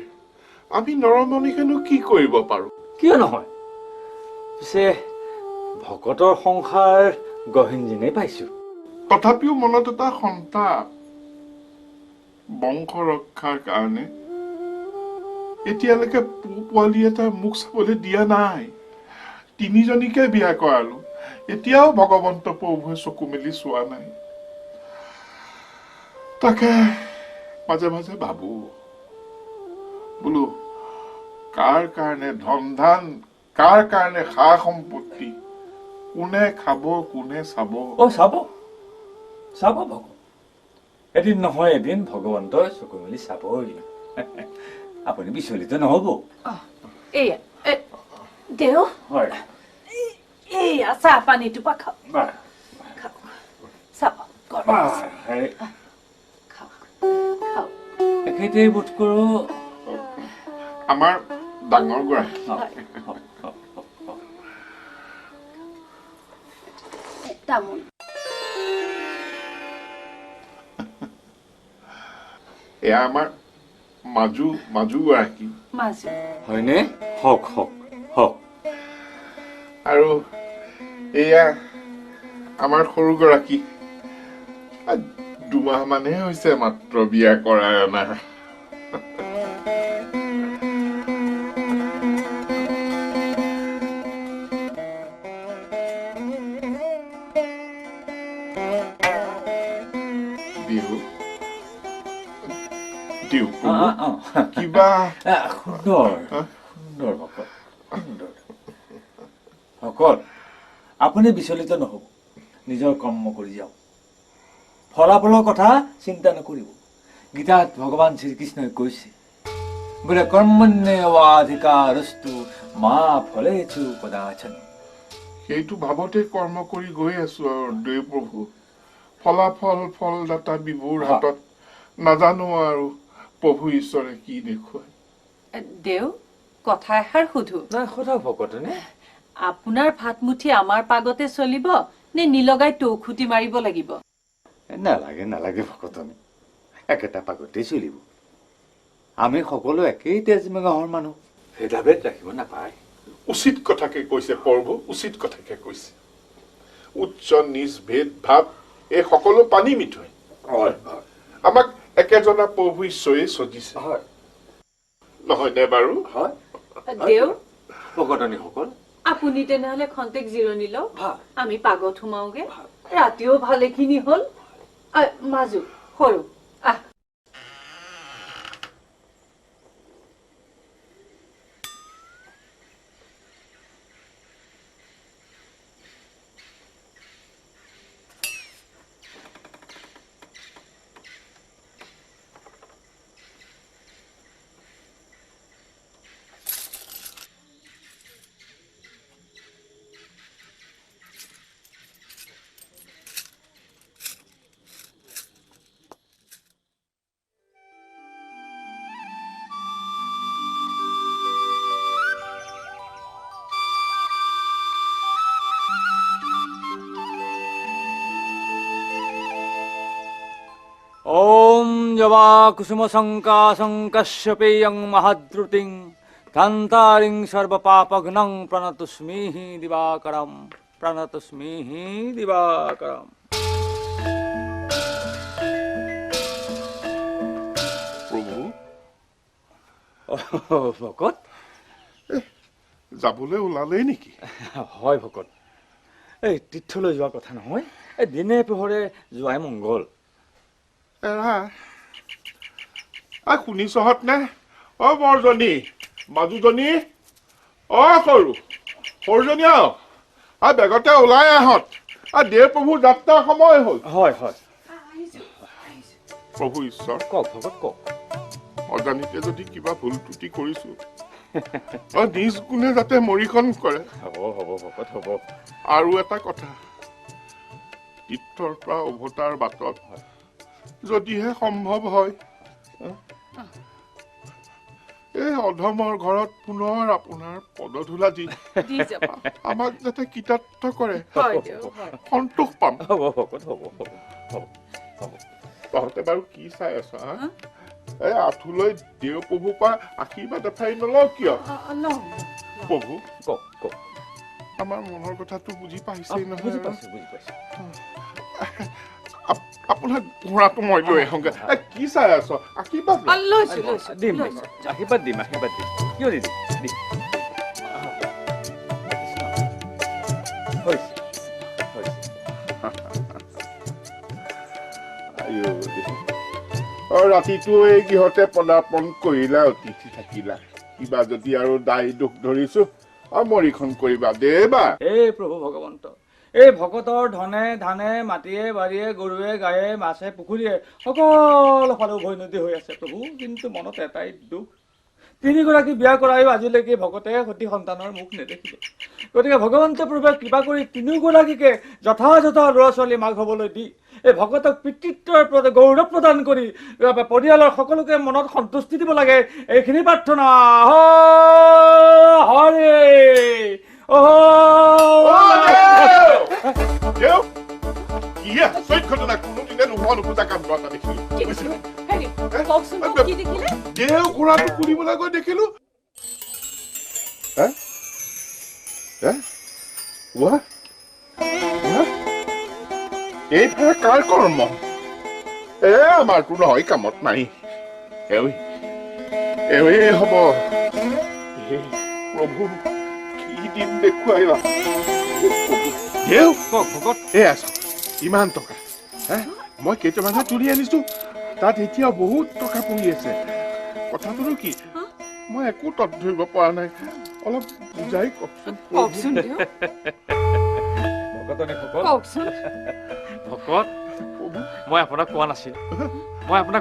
আমি নৰমণিকেনো কি কৰিব পাৰো কিয় নহয় পিছে ভকতৰ সংসাৰ গহীন যেনেই পাইছো তথাপিও মনত এটা সন্তাপ বংশ ৰক্ষাৰ কাৰণে এতিয়ালৈকে পোৱালি এটা মুখ চাবলৈ দিয়া নাই তিনিজনীকে বিয়া কৰালো এতিয়াও ভগৱন্ত প্ৰভুৱে চকু মেলি চোৱা নাই তাকে মাজে মাজে ভাবো বোলো কাৰ কাৰণে ধন ধান কাৰ কাৰণে সা সম্পত্তি কোনে খাব কোনে চাব চাব ভগৱান এদিন নহয় এদিন ভগৱন্তই চকু মেলি চাবই আপুনি বিচলিত নহব এয়া দেও হয় এয়া চাহ পানীটো পা খাওক খাওক চাব এখেতেই বোধ কৰো আমাৰ ডাঙৰ গৰাকী তামোল এয়া আমাৰ মাজু গৰাকী হয়নে হওক হওক হওক আৰু এয়া আমাৰ সৰু গৰাকী দুমাহ মানহে হৈছে মাত্ৰ বিয়া কৰাই অনা কিবা সুন্দৰ ভকত সুন্দৰ ভকত আপুনি বিচলিত নহব নিজৰ কৰ্ম কৰি যাওক ফলাফলৰ কথা চিন্তা নকৰিব গীতাত ভগৱান শ্ৰীকৃষ্ণই কৈছে বোলে কৰ্মণ্যেৱাধিকাৰস্তু মা ফলেষু কদাচন সেইটো ভাৱতে কৰ্ম কৰি গৈ আছো আৰু দেৱ প্ৰভু ফলাফল ফলদাতা বিভুৰ হাতত নাজানো আৰু প্ৰভু ঈশ্বৰে কি দেখুৱায় দেও কথা এষাৰ সুধো নাই সোধা ভকতনে আপোনাৰ ভাতমুঠি আমাৰ পাগতে চলিব নে নিলগাই টৌখুটি মাৰিব লাগিব নালাগে নালাগে ভকতনি একেটা পাগতেই চলিব আমি সকলো একেই তেজমেগাহৰ মানুহ ভেদাভেদ ৰাখিব নাপায় উচিত কথাকে কৈছে প্ৰভু উচিত কথাকে কৈছে উচ্চ নিজ ভেদ ভাৱ এই সকলো পানী মিঠৈ আমাক একেজনা প্ৰভু ঈশ্বৰে চজিছে নহয়নে বাৰু দেও ভকতনিসকল আপুনি তেনেহলে খন্তেক জিৰণি লওক আমি পাগত সোমাওগে ৰাতিও ভালেখিনি হল মাজু সৰু আহ জবা কুসুম শঙ্কা শঙ্কাশ্যপেয়ং মহাদ্ৰুতিং কান্তাৰিং সৰ্বপাপঘ্নং প্ৰণতস্মিহি দিবাকৰম প্ৰণতস্মিহি দিবাকৰম। প্ৰভু ভকত যাবলৈ ওলালেই নেকি? হয় ভকত, এই তীৰ্থলৈ যোৱা কথা নহয়, এই দিনে পোহৰে যোৱাই মংগল। এৰা শুনিছহঁত নে? অ বৰজনী, মাজুজনী, অ সৰুজনী বেগতে ওলাই আহত, দেৱ প্ৰভুৰ যাত্ৰাৰ সময় হ'ল। হয় হয় প্ৰভু ঈশ্বৰ, কওক ভকত কওক। অজানিতে যদি কিবা ভুল ত্ৰুটি কৰিছো, নিজ গুণে যাতে মৰিখন কৰে। হ'ব হ'ব ভকত হ'ব। আৰু এটা কথা, তীৰ্থৰ পৰা উভতাৰ বাটত যদিহে সম্ভৱ হয়, এই অধমৰ ঘৰত পুনৰ আপোনাৰ পদধূলা দি আমাক যাতে কৃতাৰ্থ কৰে, সন্তোষ পাম। হ'ব ভকত হ'ব হ'ব হ'ব। তহঁতে বাৰু কি চাই আছ? এই আঁঠুলৈ দেও প্ৰভুৰ পৰা আশীৰ্বাদ এফাৰি নলওঁ কিয়? প্ৰভু কওক কওক। আমাৰ মনৰ কথাটো বুজি পাইছেই নহয়? বুজি পাইছো বুজি পাইছো। আপোনাৰ ঘোঁৰাটো মই লৈ আহোঁগে। কি চাই আছ? আশীৰ্বাদ দিম আশীৰ্বাদ দিম আশীৰ্বাদ দিম। কিয় দিম দিম। ৰাতিটো এই গৃহতে পদাৰ্পণ কৰিলা, অতিথি থাকিলা, কিবা যদি আৰু দায় দুখ ধৰিছো মৰিখন কৰিবা দেবা। এই প্ৰভু ভগৱন্ত, এই ভকতৰ ধনে ধানে মাটিয়ে বাৰীয়ে গৰুৱে গায়ে মাছে পুখুৰীয়ে সকলো ফালে উভৈ নদী হৈ আছে প্ৰভু, কিন্তু মনত এটাই দুখ, তিনিগৰাকী বিয়া কৰায়ো আজিলৈকে ভকতে সতি সন্তানৰ মুখ নেদেখিলে। গতিকে ভগৱন্ত প্ৰভুৱে কৃপা কৰি তিনিওগৰাকীকে যথাযথ ল'ৰা ছোৱালী মাক হ'বলৈ দি এই ভকতক পিতৃত্বৰ গৌৰৱ প্ৰদান কৰি পৰিয়ালৰ সকলোকে মনত সন্তুষ্টি দিব লাগে, এইখিনি প্ৰাৰ্থনা। হৰে দেও ঘোঁৰাটো ফুৰিবলৈ গৈ দেখিলো। এইফালে কাৰ কৰ্ম? আমাৰতো নহয়, কামত নাই। হ'ব প্ৰভু, কি দিন দেখুৱাইলা। দেও ভকত, আছো ইমান টকা, মই কেইটামানহে তুলি আনিছো, তাত এতিয়া বহুত টকা পৰি আছে। কথাটোনো কি, মই একো তত ধৰিব পৰা নাই, অলপ বুজাই কওকচোন। ভকত, মই আপোনাক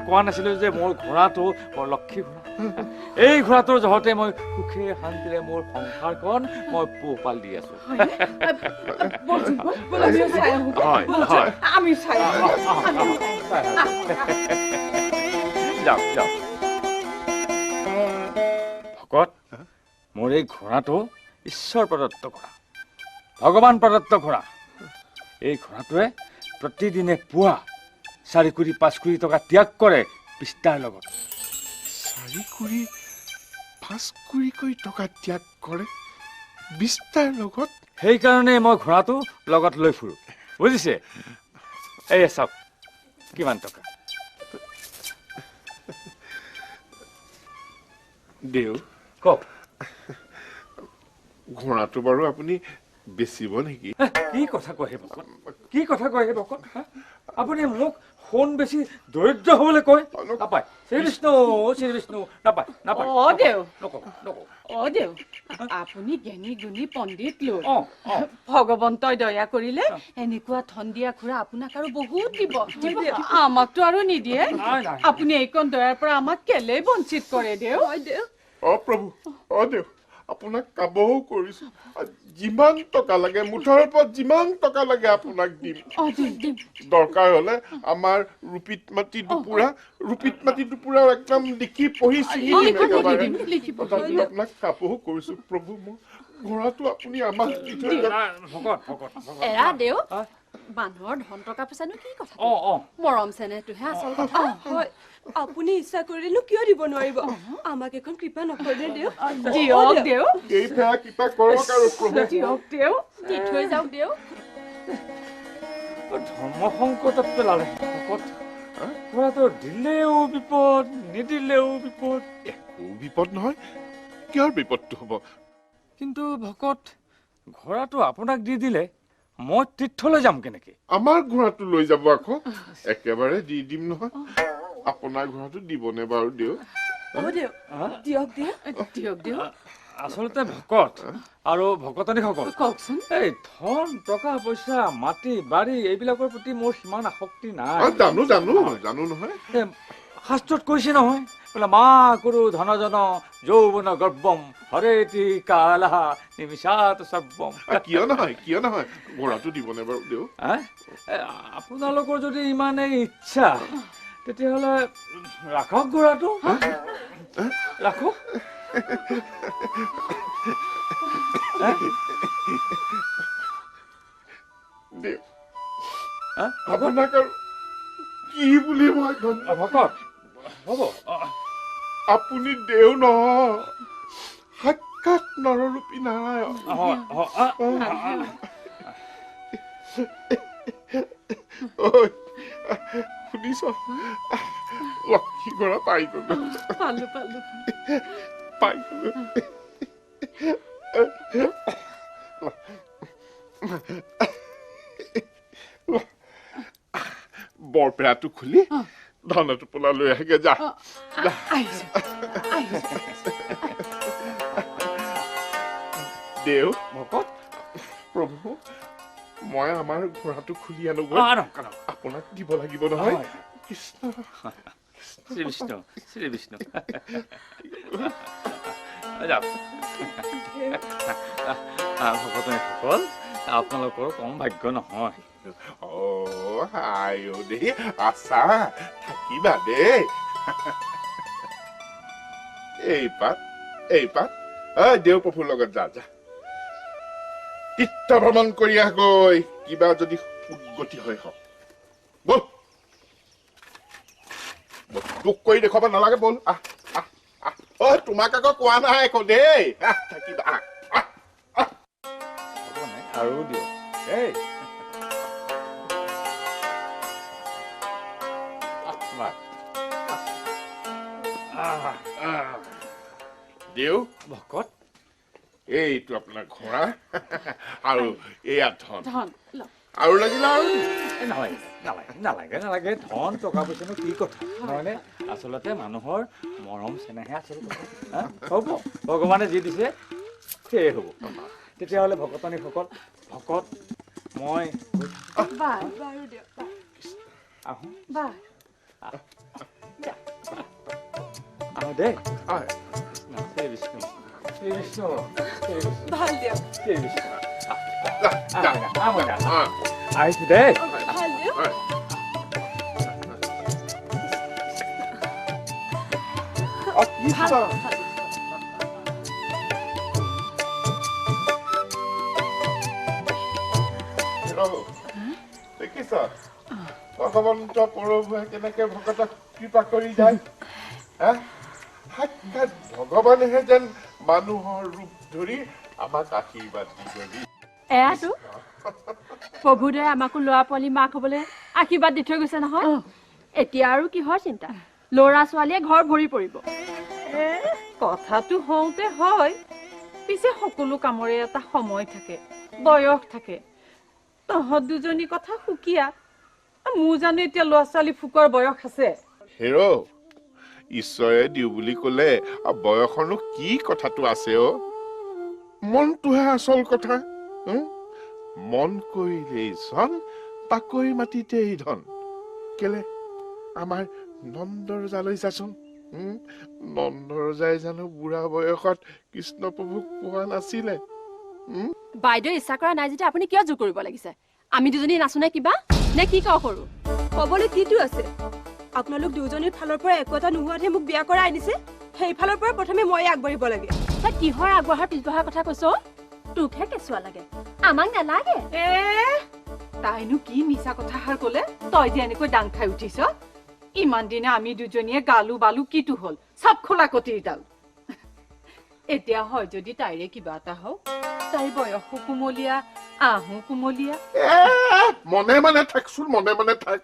কোৱা নাছিলো যে মোৰ ঘোঁৰাটো বৰ লক্ষী ঘোঁৰা। এই ঘোঁৰাটোৰ জহতে মই সুখে শান্তিৰে মোৰ সংসাৰখন মই পোহপাল দি আছো। ভকত, মোৰ এই ঘোঁৰাটো ঈশ্বৰ প্ৰদত্ত ঘোঁৰা, ভগৱান প্ৰদত্ত ঘোঁৰা। এই ঘোঁৰাটোৱে প্ৰতিদিনে পুৱা 4 কোটি 5 কোটি টকা ত্যাগ কৰে বিস্তাৰ লগত। 4 কোটি 5 কোটি টকা ত্যাগ কৰে বিস্তাৰ লগত? সেইকাৰণে মই ঘোঁৰাটো লগত লৈ ফুৰো, বুজিছে? এই চাওক কিমান টকা। দেও কওক, ঘোঁৰাটো বাৰু আপুনি বেচিব নেকি? কি কথা কয় ভকত, কি কথা কয় ভকত? আপুনি মোক সোণ বেছি দৰিদ্ৰ হবলৈ কয়? নাপায়, শ্ৰী বিষ্ণু নাপায় নাপায়। দেউ আপুনি জ্ঞানী গুণী পণ্ডিত লোক, ভগৱন্তই দয়া কৰিলে এনেকুৱা ধন দিয়া খুৰা আপোনাক আৰু বহুত দিব, আমাকতো আৰু নিদিয়ে। আপুনি এইকণ দয়াৰ পৰা আমাক কেলে বঞ্চিত কৰে দেউ? প্ৰভু, দেউ আপোনাক কাবও কৰিছো, যিমান টকা লাগে মুঠৰ ওপৰত যিমান টকা লাগে আপোনাক দিম। দৰকাৰ হলে আমাৰ ৰূপিত মাটি দুপুৰা একদম লিখি পঢ়ি চিঙি আপোনাক কাবও কৰিছো। প্ৰভু, মোৰ ঘোঁৰাটো আপুনি আমাক দি থৈ এৰা দেউ, মানুহৰ ধন টকা পইচানো কি কথা অ মৰম চেনেহটোহে আচল কথা হয় আপুনি ইচ্ছা কৰিলেনো কিয় দিব নোৱাৰিব আমাক এখন কৃপা নকৰিলে দেও দিয়ক দেও এই ফেৰা কিবা কৰক আৰু প্ৰভু দিয়ক দেও দি থৈ যাওক দেও ধৰ্ম সংকটত পেলালে ভকত ঘোঁৰাটো দিলেও বিপদ নিদিলেও বিপদ একো বিপদ নহয় কিহৰ বিপদটো হ'ব কিন্তু ভকত ঘোঁৰাটো আপোনাক দি দিলে মই তীৰ্থলৈ যাম কেনেকে আমাৰ ঘোঁৰাটো লৈ যাব আকৌ একেবাৰে দি দিম নহয় আপোনাৰ ঘোঁৰাটো দিবনে বাৰু দেউ দিয়ক দিয়ক আচলতে ভকত আৰু ভকতনীসকল কওকচোন এই ধন টকা পইচা মাটি বাৰী এইবিলাকৰ প্ৰতি মোৰ সিমান আসক্তি নাই জানো নহয় শাস্ত্ৰত কৈছে নহয় বোলে মা কুৰু ধনজন যৌৱন গৰ্বম হৰেতি কালাহ নিমিষাত সৰ্বম কিয় নহয় ঘোঁৰাটো দিবনে বাৰু দেউ আপোনালোকৰ যদি ইমানেই ইচ্ছা তেতিয়াহ'লে ৰাখক ঘোঁৰাটো ৰাখক দেউ আপোনাক আৰু কি বুলি মই ভকত হ'ব আপুনি দেউ নহয় সাক্ষাৎ নৰৰূপী নাৰায়ণ শুনিছ লক্ষী গড়া পাই গলো বৰপেৰাটো খুলি ধনটো পোলা লৈ আহেগে যা দেউ ভকত প্ৰভু মই আমাৰ ঘোঁৰাটো খুলি আনোগৈ আপোনাক দিব লাগিব নহয় কৃষ্ণ শ্ৰী বিষ্ণু ভকতনীসকল আপোনালোকৰ কম ভাগ্য নহয় আইও দেই আছা থাকিবা দেই এই পাত দেউ প্ৰভুৰ লগত যা তীৰ্থ ভ্ৰমণ কৰি আহগৈ কিবা যদি উদ্গতি হয় হওক বল দুখ কৰি দেখুৱাব নালাগে বল তোমাক আকৌ কোৱা নাই আকৌ দেই থাকিবা আৰু দিয়ক এই দেউ ভকত এইটো আপোনাৰ ঘোঁৰা আৰু এয়া ধন আৰু লাগিলে আৰু নালাগে ধন টকা পইচানো কি কথা নহয়নে আচলতে মানুহৰ মৰম চেনেহে আচল কথা হ'ব ভগৱানে যি দিছে সেয়ে হ'ব তেতিয়াহ'লে ভকতনীসকল ভকত মই আহোঁ আহোঁ দেই শ্ৰী বিষ্ণু ভাল দিয়ক আহিছো দেই ভাল দিয়ক দেখিছ ভগৱন্ত প্ৰভুৱে কেনেকে ভকতক কৃপা কৰি যায় সাক্ষাৎ ভগৱানেহে যেন মানুহৰ ৰূপ ধৰি আমাক আশীৰ্বাদ দি গলি এয়াতো প্ৰভুদয়ে আমাকো ল'ৰা পোৱালি মাক হবলৈ আশীৰ্বাদ দি থৈ গৈছে নহয় এতিয়া আৰু কিহৰ চিন্তা ল'ৰা ছোৱালীয়ে ঘৰ ভৰি পৰিব কথাটো হওঁতে হয় পিছে সকলো কামৰে এটা সময় থাকে বয়স থাকে তহঁত দুজনী কথা সুকীয়া মোৰ জানো এতিয়া ল'ৰা ছোৱালী ফুকৰ বয়স আছে হেৰ ঈশ্বৰে দিওঁ বুলি কলে বয়সৰনো কি কথাটো আছে মনটোহে আচল কথা মন কৰিলেই ধন তাকৈ মাটিতেই ধন কেলে আমাৰ নন্দৰজালৈ যাচোন নন্দৰজাই জানো বুঢ়া বয়সত কৃষ্ণ প্ৰভুক পোৱা নাছিলে বাইদেউ ইচ্ছা কৰা নাই যেতিয়া আপুনি কিয় জোৰ কৰিব লাগিছে আমি দুজনী নাচোনে কিবা নে কি কওঁ সৰু ক'বলৈ কিটো আছে আপোনালোক দুজনীৰ ফালৰ পৰা একো এটা নোহোৱাতহে মোক বিয়া কৰাই আনিছে সেইফালৰ পৰা প্ৰথমে মই আগবাঢ়িব লাগে তই কিহৰ আগবঢ়াৰ পিছবঢ়াৰ কথা কৈছ তোকহে কেঁচুৱা লাগে আমাক নালাগে তাইনো কি মিছা কথাষাৰ কলে তই যে এনেকৈ ডাং খাই উঠিছ ইমান দিনে আমি দুজনীয়ে গালু বালু কিটো হল চব খোলা কটিৰডাল এতিয়া হয় যদি তাইৰে কিবা এটা হওক তাইৰ বয়সো কুমলীয়া আহো কুমলীয়া মনে মনে থাকচোন মনে মনে থাক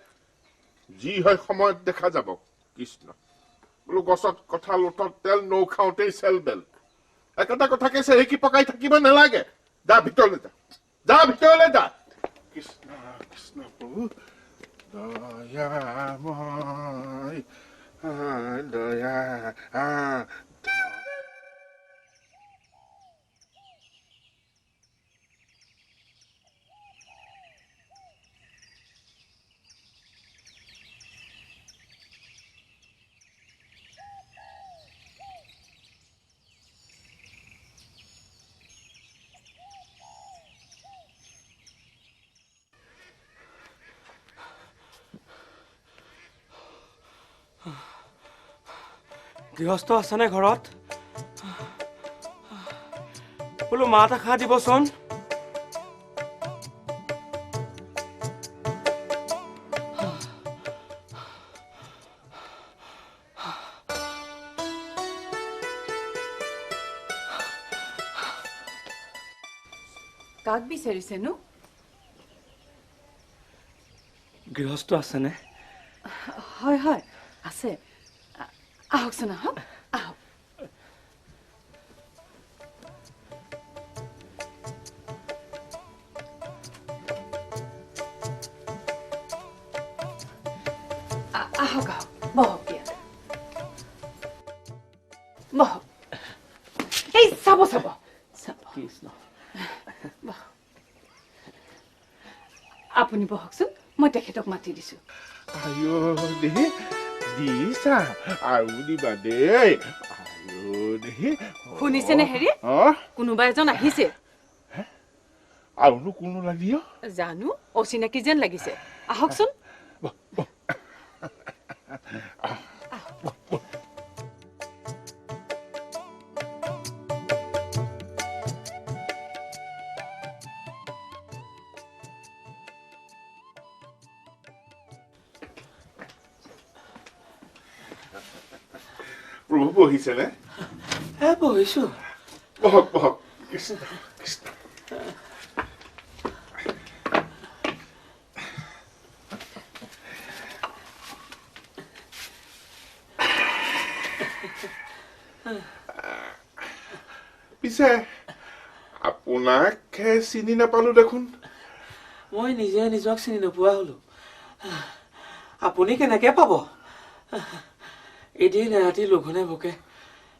যি হয় সময়ত দেখা যাব কৃষ্ণ বোলো গছত কঁঠাল উঠত তেল নৌ খাওঁতেই চেল বেল একেটা কথাকে চেৰেকি পকাই থাকিব নালাগে যা ভিতৰলৈ যা ভিতৰলৈ যা কৃষ্ণ কৃষ্ণ প্ৰভু দয়াময় দয়া গৃহস্থ আছেনে ঘৰত বোলো মাত এষাৰ দিবচোন কাক বিচাৰিছেনো গৃহস্থ আছেনে হয় হয় আছে আহকচোন আহক আহক আহক আহক বহক দিয়া বহক এই চাব চাব কৃষ্ণ আপুনি বহকচোন মই তেখেতক মাতি দিছো আয়ো দে দিছা আৰু দিবা দেই আয়ো দে শুনিছেনে হেৰি কোনোবা এজন আহিছে আৰুনো কোনো লাগিও জানো অচিনাকি যেন লাগিছে আহকচোন প্ৰভু বহিছেনে বহিছো বহক বহক কৃষ্ণ কৃষ্ণ পিছে আপোনাক চিনি নাপালো দেখোন মই নিজে নিজক চিনি নোপোৱা হলো আপুনি কেনেকে পাব এদিন ৰাতি লঘোণে ভোকে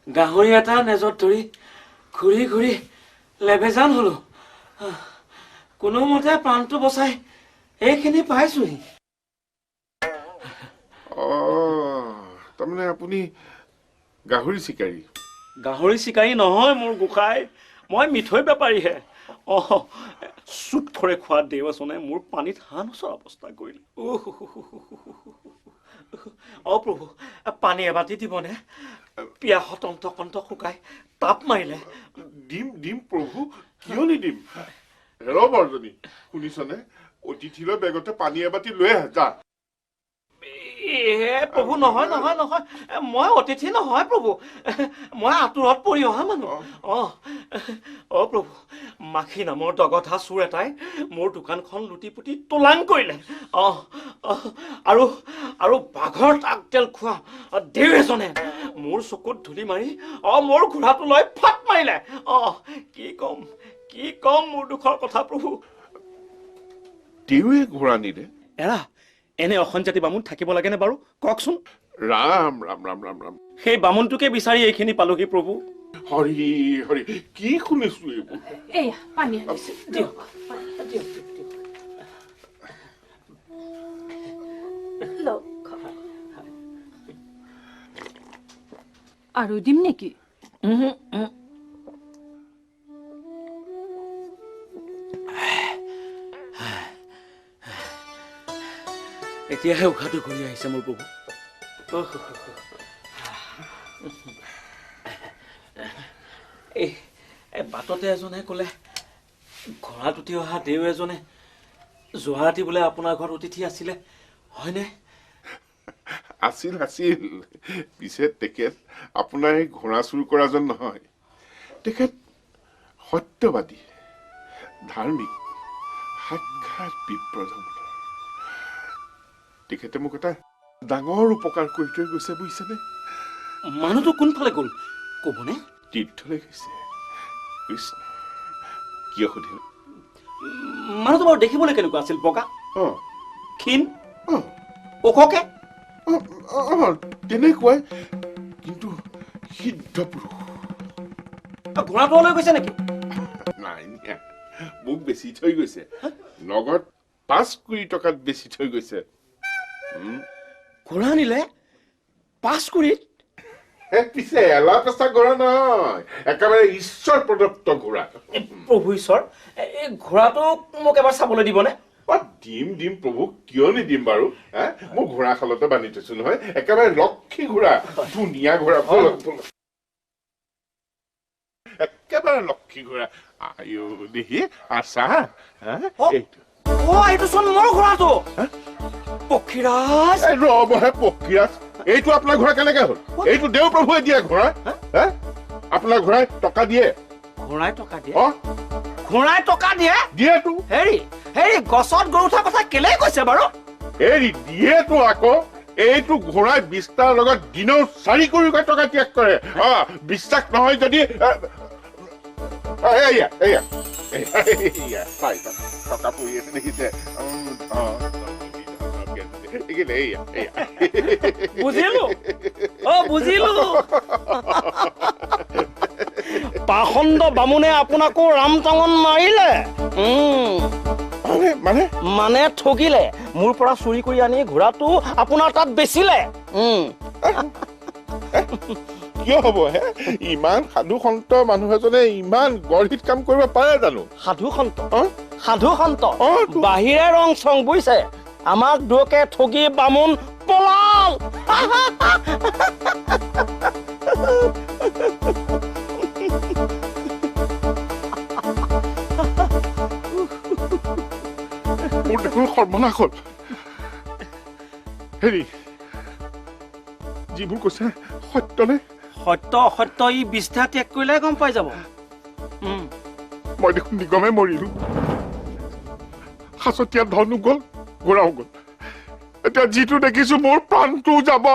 গাহৰি এটা নেজত ধৰি ঘূৰি ঘূৰি লেবেজান হলো কোনোমতে প্ৰাণটো বচাই এইখিনি পাইছোহি তাৰমানে আপুনি গাহৰি চিকাৰী গাহৰি চিকাৰী নহয় মোৰ গোসাঁই মই মিঠৈ বেপাৰীহে চুট ফৰে খোৱা দেৱচনে মোৰ পানীত হাঁহ নচৰা অৱস্থা কৰিলে প্ৰভু পানী এবাটি দিবনে পিয়াহত অন্তকণ্ঠ শুকাই তাপ মাৰিলে দিম দিম প্ৰভু কিয় নিদিম হেৰ বৰজনী শুনিছনে অতিথিলৈ বেগতে পানী এবাটি লৈ আহ যা প্ৰভু নহয় নহয় নহয় মই অতিথি নহয় প্ৰভু মই আঁতৰত পৰি অহা মানুহ প্ৰভু মাখি নামৰ দগধা চোৰ এটাই মোৰ দোকানখন লুটি পুটি তোলাং কৰিলে আৰু আৰু বাঘৰ তাকতেল খোৱা দেউ এজনে মোৰ চকুত ধূলি মাৰি মোৰ ঘোঁৰাটো লৈ ফাট মাৰিলে কি কম মোৰ দুখৰ কথা প্ৰভু দেউৱে ঘোঁৰা নিলে এৰা এনে অসঞ্জাতি বামুণ থাকিব লাগেনে বাৰু কওকচোন ৰাম ৰাম ৰাম ৰাম ৰাম সেই বামুণটোকে বিচাৰি এইখিনি পালোহি প্ৰভু হৰি হৰি কি শুনিছো এইবোৰ এয়া পানী আনিছো দিয়ক আৰু দিম নেকি এতিয়াহে উশাহটো ঘূৰি আহিছে মোৰ প্ৰভু বাটতে এজনে ক'লে ঘোঁৰাত উঠি অহা দেউ এজনে যোৱা ৰাতি বোলে আপোনাৰ ঘৰত অতিথি আছিলে হয়নে আছিল আছিল পিছে তেখেত আপোনাৰ এই ঘোঁৰা চুৰ কৰাজন নহয় তেখেত সত্যবাদী ধাৰ্মিক সাক্ষাৎ বিপ্ৰজনৰ তেখেতে মোক এটা ডাঙৰ উপকাৰ কৰি থৈ গৈছে বুজিছেনে মানুহটো কোনফালে গ'ল ক'বনে তীৰ্থলৈ গৈছে কৃষ্ণ কিয় সুধিলে মানুহটো বাৰু দেখিবলৈ কেনেকুৱা আছিল বগা ক্ষীণ ওখকে তেনেকুৱাই কিন্তু সিদ্ধ পুৰুষ ঘোঁৰাটো লৈ গৈছে নেকি নাই মোক বেছি থৈ গৈছে নগদ 5 কোটি টকাত বেছি থৈ গৈছে ঘোঁৰা নিলে 5 কোটিত পিছে এলা পেচা ঘোঁৰা নহয় একেবাৰে ঈশ্বৰ প্ৰদত্ত ঘোঁৰা প্ৰভু ঈশ্বৰ এই ঘোঁৰাটো মোক এবাৰ চাবলৈ দিবনে দিম প্ৰভু কিয় নিদিম বাৰু মই ঘোঁৰা খালতে বান্ধি থৈছো নহয় একেবাৰে লক্ষী ঘোঁৰা ধুনীয়া ঘোঁৰা একেবাৰে লক্ষী ঘোঁৰা আয়ো দেখি আছা এইটো চোন মোৰ ঘোঁৰাটো পক্ষীৰাজ ৰবহে পক্ষীৰাজ এইটো আপোনাৰ ঘোঁৰা কেনেকে হ'ল এইটো দেও প্ৰভুৱে দিয়া ঘোঁৰা আপোনাৰ ঘোঁৰাই টকা দিয়ে ঘোঁৰাই টকা দিয়ে ঘোঁৰাই টকা দিয়ে দিয়েতো হেৰি গছত গৰু উঠা কথা কেলে কৈছে বাৰু হেৰি দিয়েতো আকৌ এইটো ঘোঁৰাই বিস্তাৰ লগত দিনৰ 4 কোটি টকা ত্যাগ কৰে বিশ্বাস নহয় যদি টকা পৰি আছে দেখিছে বুজিলো পাখণ্ড বামুণে আপোনাকো ৰামটাঙন মাৰিলে মানে ঠগিলে মোৰ পৰা চুৰি কৰি আনি ঘোঁৰাটো আপোনাৰ তাত বেচিলে কিয় হব ইমান সাধু সন্ত মানুহ এজনে ইমান গঢ়িত কাম কৰিব পাৰে জানো সাধু সন্ত বাহিৰে ৰং চং বুজিছে আমাক দুয়োকে ঠগি বামুণ পলাল মোৰ দেখোন সৰ্বনাশ হ'ল হেৰি যিবোৰ কৈছে সত্যনে সত্য অসত্য ই বিষ্ঠা ত্যাগ কৰিলে গম পাই যাব মই দেখোন নিগমে মৰিলো সাঁচতীয়া ধনো গ'ল ঘোঁৰাও গ'ল এতিয়া যিটো দেখিছো মোৰ প্ৰাণটো যাব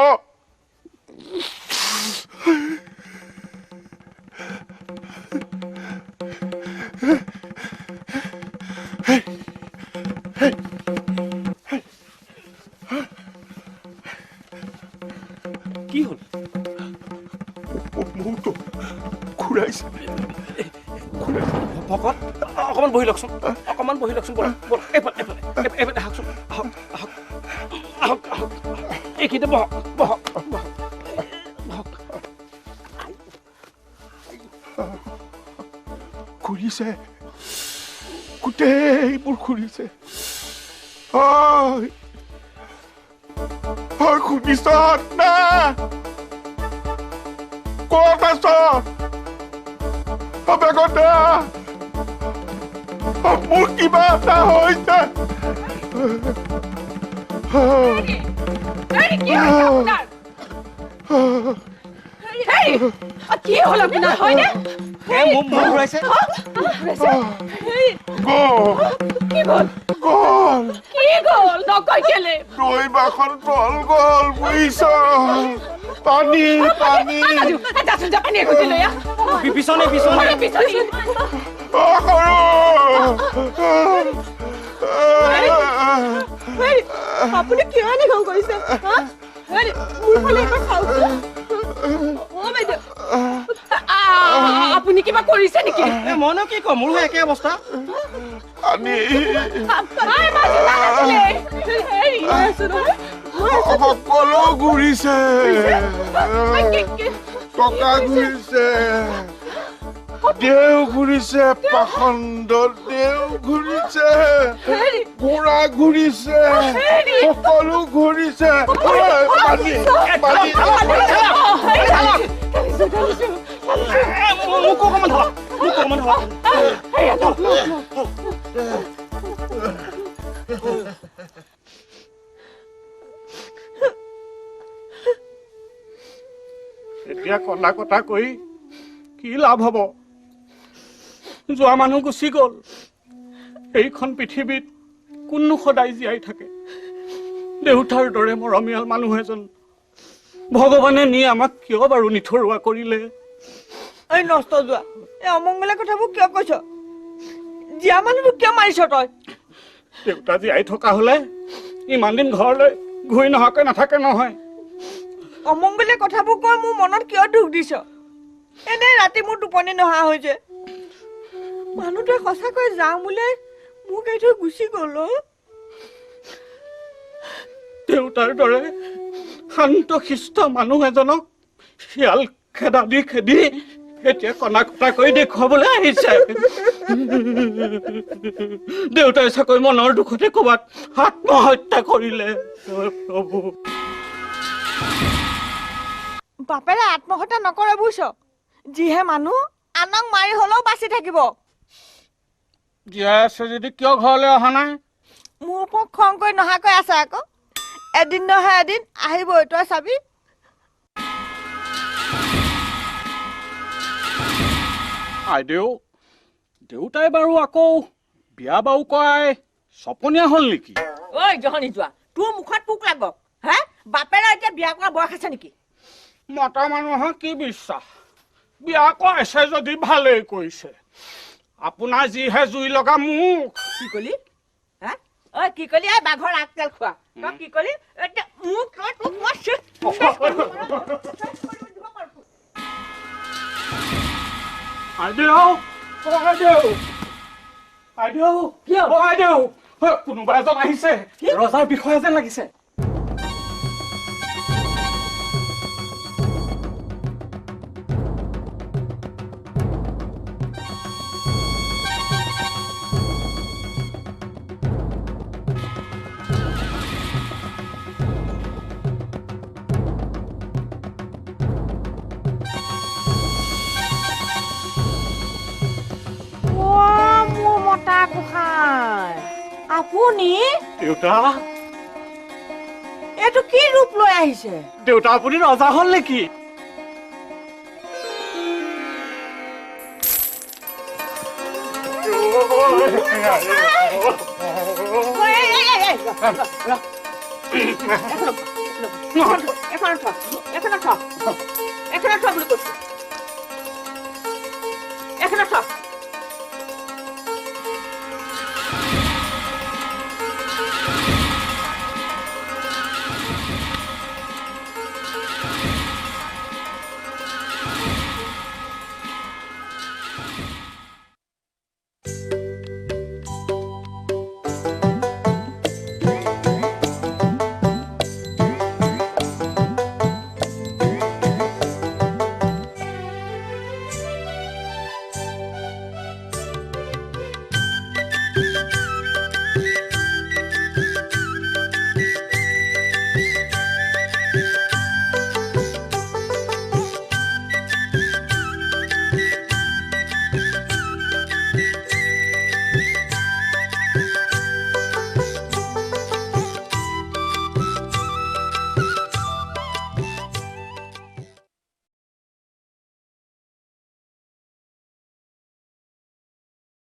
কি হ'ল মোৰটো ঘূৰাইছে ভকত অকমান বহি লওকচোন এইফালে আহকচোন আহক এইখিনিতে বহক ঘূৰিছে গোটেইবোৰ ঘূৰিছে শুনিছ না ক'ত আছ বেগতে মোৰ কিবা এটা হৈছে কি হ'ল আপোনাৰ হয়নে ঘূৰাইছে গ'ল নকয় কেলে দৈ বাখন তল গ'ল বুজিছ পানী পিছনে আপুনি কিয় এনেকুৱা কৰিছে মোৰ ফালে এবাৰ চাওকচোন আপুনি কিবা কৰিছে নেকি মইনো কি কম মোৰো একে অৱস্থা সকলো ঘূৰিছে টকা ঘূৰিছে দেও ঘূৰিছে পাখণ্ড দেও ঘূৰিছে ঘোঁৰা ঘূৰিছে সকলো ঘূৰিছে এতিয়া কন্দা কটা কৰি কি লাভ হ'ব? যোৱা মানুহ গুচি গ'ল। এইখন পৃথিৱীত কোননো সদায় জীয়াই থাকে? দেউতাৰ দৰে মৰমীয়াল মানুহ এজন ভগৱানে নি আমাক কিয় বাৰু নিথৰুৱা কৰিলে? এই নষ্ট যোৱা, এই অমংগলীয়া কথাবোৰ কিয় কৈছ? জীয়া মানুহটোক কিয় মাৰিছ তই? দেউতা জীয়াই থকা হলে ইমান দিন ঘৰলৈ ঘূৰি নহাকৈ নাথাকে নহয়। অমংগলীয়া কথাবোৰ কৈ মোৰ মনত কিয় দুখ দিছ? এনে ৰাতি মোৰ টোপনি নহা হৈছে। মানুহটোৱে সঁচাকৈ যাওঁ বোলে মোক এৰি থৈ গুচি গ'ল। দেউতাৰ দৰে শান্ত শিষ্ট মানুহ এজনক শিয়াল খেদা দি খেদি এতিয়া কণা কটা কৰি দেখুৱাবলৈ আহিছে। দেউতাই চাকৈ মনৰ দুখতে ক'ৰবাত আত্মহত্যা কৰিলে। প্ৰভু, বাপেৰে আত্মহত্যা নকৰে বুজিছ? যিহে মানুহ আনক মাৰি হলেও বাচি থাকিব। জীয়াই আছে যদি কিয় ঘৰলৈ অহা নাই? মোৰ ওপৰত খং কৰি নহাকৈ আছে আকৌ। এদিন নহয় এদিন আহিবই, তই চাবি। আইদেউ, দেউতাই বাৰু আকৌ বিয়া বাৰু কৰাই চপনীয়া হ'ল নেকি? ঐ জহনি যোৱা, তোৰ মুখত পোক লাগক। হে, বাপেৰে এতিয়া বিয়া কৰা বয়স আছে নেকি? মতা মানুহৰ কি বিশ্বাস? বিয়া কৰাইছে যদি ভালেই কৰিছে। আপোনাৰ যিহে জুই লগা মুখ। কি কলি? হে, ঐ কি কলি? এই বাঘৰ আগতেল খোৱা, তই কি কলি? এতিয়া মোক তই তোক মাৰছো। আইদেউ, আইদেউ, আইদেউ, আইদেউ, কোনোবা এজন আহিছে। ৰজাৰ বিষয়া যেন লাগিছে। আপুনি? দেউতা, এইটো কি ৰূপ লৈ আহিছে? দেউতা আপুনি ৰজা হ'ল নেকি? এখন